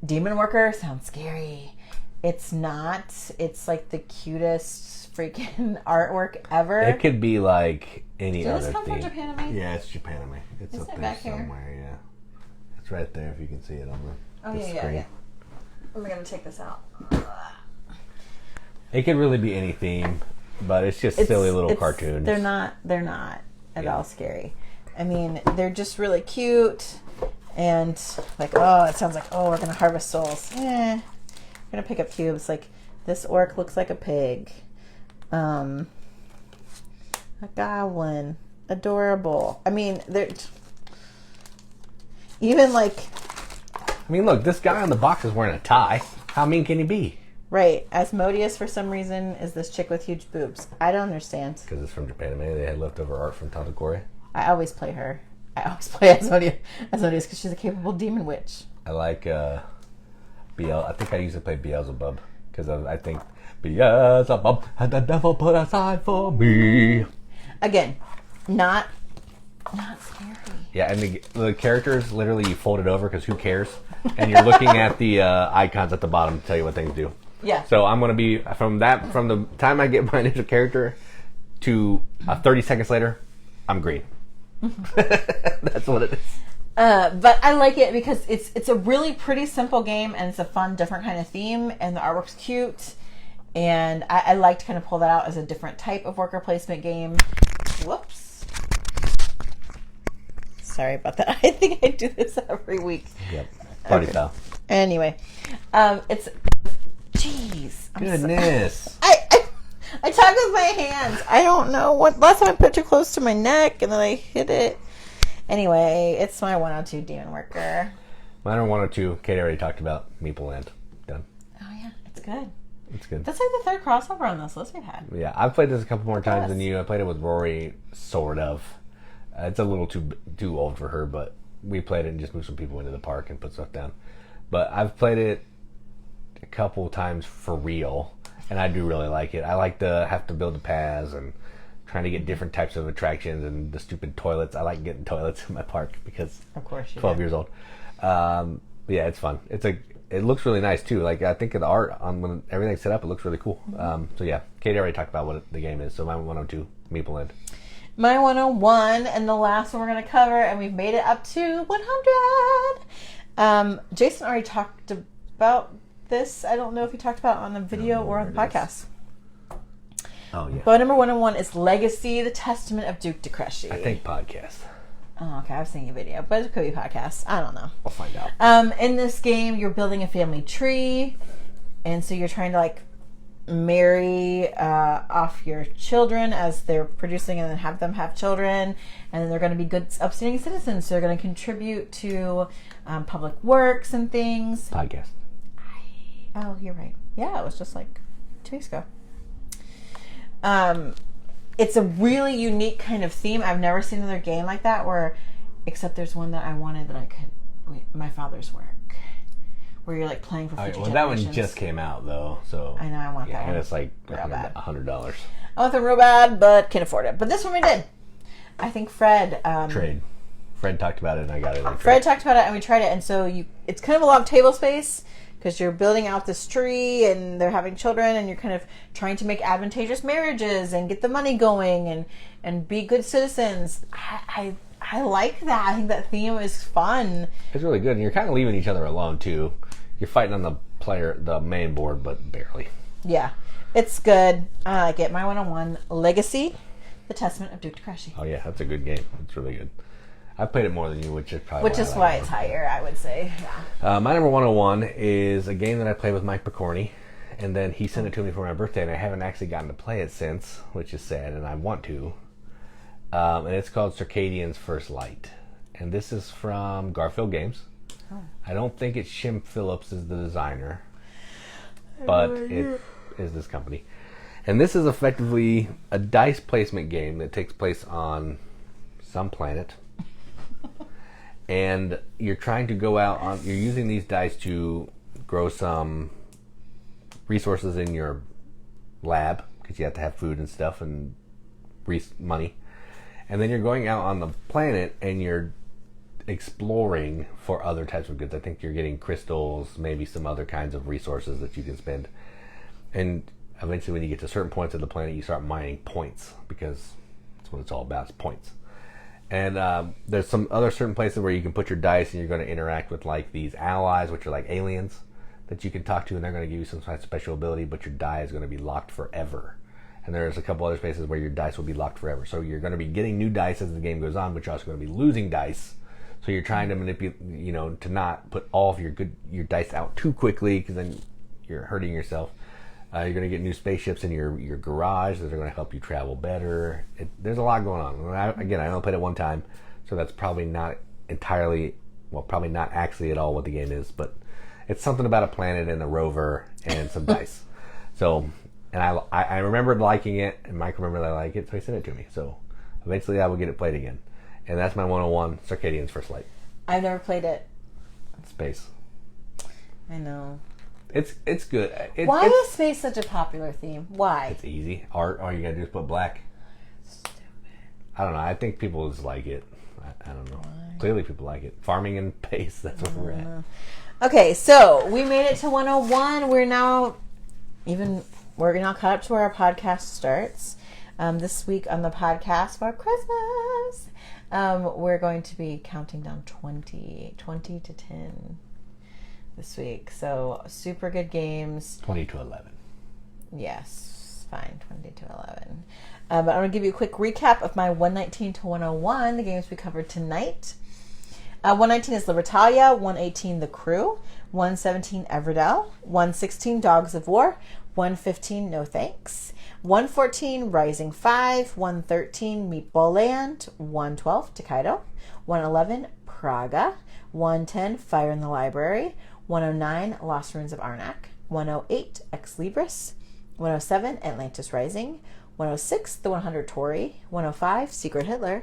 Demon Worker sounds scary. It's not. It's like the cutest freaking artwork ever. It could be like any other thing. Does this come from Japanime? Yeah, it's Japanime. It's Isn't up it there back somewhere. here? Yeah, it's right there if you can see it on the screen. Yeah. I'm gonna take this out. It could really be any theme, but it's just silly little cartoons. They're not at all scary. I mean, they're just really cute and like, it sounds like, we're gonna harvest souls. We're gonna pick up cubes. Like this orc looks like a pig. A goblin, adorable. I mean, they're even like. I mean, look, this guy on the box is wearing a tie. How mean can he be? Right. Asmodeus, for some reason, is this chick with huge boobs. I don't understand. Because it's from Japanime. They had leftover art from Tanto Cuore. I always play her. I always play Asmodeus because she's a capable demon witch. I like I think I used to play Beelzebub because I think Beelzebub had the devil put aside for me. Again, not scary. Yeah, and the characters, literally you fold it over because who cares? And you're looking at the icons at the bottom to tell you what things do. Yeah. So I'm going to be, from the time I get my initial character to 30 seconds later, I'm green. That's what it is. But I like it because it's a really pretty simple game, and it's a fun, different kind of theme, and the artwork's cute. And I like to kind of pull that out as a different type of worker placement game. Whoops. Sorry about that. I think I do this every week. Yep. Party foul. Anyway, it's... Jeez. Goodness. I talk with my hands. I don't know what... Last time I put it too close to my neck, and then I hit it. Anyway, it's my 102 Demon Worker. Mine are 102. Kate already talked about Meeple Land. Done. Oh, yeah. It's good. It's good. That's like the third crossover on this list we've had. Yeah, I've played this a couple more times than you. I played it with Rory, sort of. It's a little too old for her, but we played it and just moved some people into the park and put stuff down. But I've played it a couple times for real, and I do really like it. I like to have to build the paths and trying to get different types of attractions and the stupid toilets. I like getting toilets in my park because of course you 12 years old. Yeah, it's fun. It looks really nice too. Like I think of the art on when everything's set up, it looks really cool. So yeah, Katie already talked about what the game is. So my 102, Meeple Land. My 101, and the last one we're going to cover, and we've made it up to 100. Jason already talked about this. I don't know if he talked about it on the video or on the podcast. Oh yeah. But number 101 is Legacy: The Testament of Duke de Crecy. I think podcast. Oh, okay. I was thinking video, but it could be podcast. I don't know. I'll find out. In this game, you're building a family tree, and so you're trying to like marry off your children as they're producing, and then have them have children, and then they're going to be good, upstanding citizens. So they're going to contribute to public works and things. Podcast. Oh, you're right. Yeah, it was just like 2 weeks ago. It's a really unique kind of theme. I've never seen another game like that except there's one that I wanted that I could, my father's work, where you're like playing for future generations. That one just came out though, so I know I want that one. And it's like $100. $100. I want them real bad, but can't afford it. But this one we did. I think Fred trade. Fred talked about it, and I got it. Fred talked about it, and we tried it, and so it's kind of a lot of table space. Because you're building out this tree and they're having children and you're kind of trying to make advantageous marriages and get the money going and be good citizens. I like that. I think that theme is fun. It's really good. And you're kind of leaving each other alone too. You're fighting on the main board, but barely. Yeah. It's good. I like it. My 101, Legacy: The Testament of Duke de Crecy. Oh yeah, that's a good game. It's really good. I've played it more than you, which is probably why it's higher, I would say. Yeah. My number 101 is a game that I played with Mike Picorni, and then he sent it to me for my birthday, and I haven't actually gotten to play it since, which is sad, and I want to. And it's called Circadians First Light, and this is from Garfield Games. Oh. I don't think it's Shim Phillips is the designer, but it is this company. And this is effectively a dice placement game that takes place on some planet. And you're trying to go out on, you're using these dice to grow some resources in your lab, because you have to have food and stuff and money. And then you're going out on the planet and you're exploring for other types of goods. I think you're getting crystals, maybe some other kinds of resources that you can spend. And eventually when you get to certain points of the planet, you start mining points, because that's what it's all about, is points. And there's some other certain places where you can put your dice and you're going to interact with like these allies, which are like aliens that you can talk to, and they're going to give you some kind of special ability, but your die is going to be locked forever. And there's a couple other spaces where your dice will be locked forever. So you're going to be getting new dice as the game goes on, but you're also going to be losing dice. So you're trying to manipulate, to not put all of your dice out too quickly, because then you're hurting yourself. You're going to get new spaceships in your garage that are going to help you travel better. There's a lot going on. I only played it one time, so that's probably not probably not actually at all what the game is, but it's something about a planet and a rover and some dice. So, and I remembered liking it, and Mike remembered I like it, so he sent it to me. So eventually I will get it played again. And that's my 101, Circadians First Light. I've never played it. Space. I know. It's good. Why is space such a popular theme? Why? It's easy. Art, all you gotta do is put black. Stupid. I don't know. I think people just like it. I don't know. Why? Clearly people like it. Farming and pace, that's where we're at. Okay, so we made it to 101. We're now caught up to where our podcast starts. This week on the podcast for Christmas, we're going to be counting down 20 to 10. This week. So super good games. 20 to 11. Yes. fine. 20 to 11. But I'm going to give you a quick recap of my 119 to 101, the games we covered tonight. 119 is Libertalia, 118 The Crew, 117 Everdell, 116 Dogs of War, 115 No Thanks, 114 Rising 5, 113 Meeple Land, 112 Tokaido, 111 Praga, 110 Fire in the Library, 109 Lost Ruins of Arnak, 108 Ex Libris, 107 Atlantis Rising, 106 The 100 Torii, 105 Secret Hitler,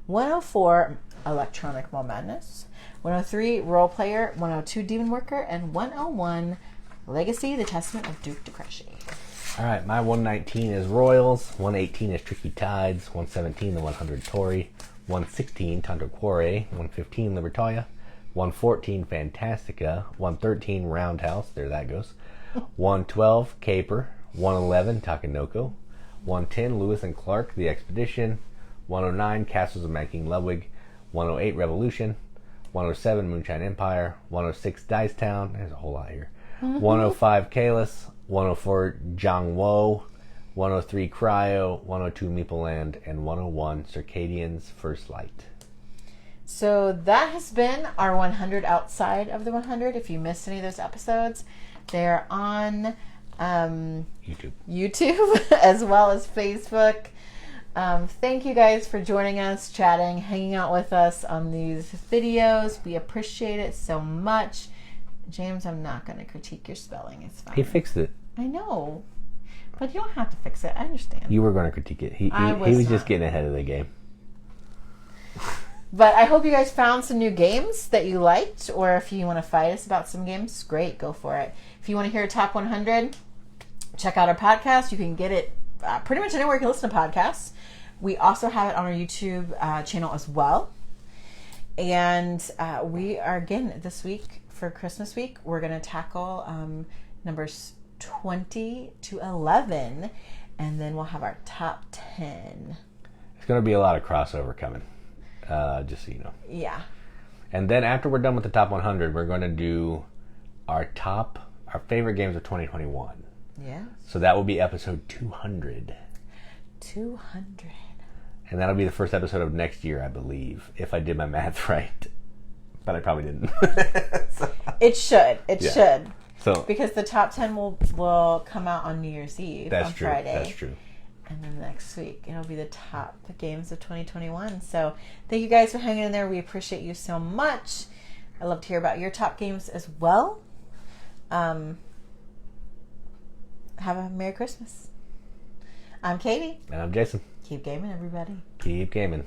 104 Electronic Mall Madness, 103 Role Player, 102 Demon Worker, and 101 Legacy, the Testament of Duke de Crecy. All right, my 119 is Royals, 118 is Tricky Tides, 117 the 100 Torii, 116 Tanto Cuore, 115 Libertalia, 114 Fantastiqa, 113 Roundhouse, there that goes, 112 Caper, 111 Takanoko, 110 Lewis and Clark, The Expedition, 109 Castles of Mad King Ludwig, 108 Revolution, 107 Moonshine Empire, 106 Dice Town, there's a whole lot here, 105 Caylus, 104 ZhanGuo, 103 Cryo, 102 Meeple Land, and 101 Circadians First Light. So that has been our 100 outside of the 100. If you missed any of those episodes, they're on YouTube as well as Facebook. Thank you guys for joining us, chatting, hanging out with us on these videos. We appreciate it so much. James, I'm not going to critique your spelling. It's fine. He fixed it. I know. But you don't have to fix it. I understand. You were going to critique it. He was just getting ahead of the game. But I hope you guys found some new games that you liked, or if you want to fight us about some games, great, go for it. If you want to hear Top 100, check out our podcast. You can get it pretty much anywhere you can listen to podcasts. We also have it on our YouTube channel as well. And we are, again, this week, for Christmas week, we're going to tackle numbers 20 to 11, and then we'll have our top 10. It's going to be a lot of crossover coming. Just so you know. Yeah. And then after we're done with the top 100, we're going to do our favorite games of 2021. Yeah. So that will be episode 200. 200. And that'll be the first episode of next year, I believe, if I did my math right. But I probably didn't. It should. It should. So because the top 10 will come out on New Year's Eve on Friday. That's true. And then next week, it'll be the top games of 2021. So thank you guys for hanging in there. We appreciate you so much. I love to hear about your top games as well. Have a Merry Christmas. I'm Katie. And I'm Jason. Keep gaming, everybody. Keep gaming.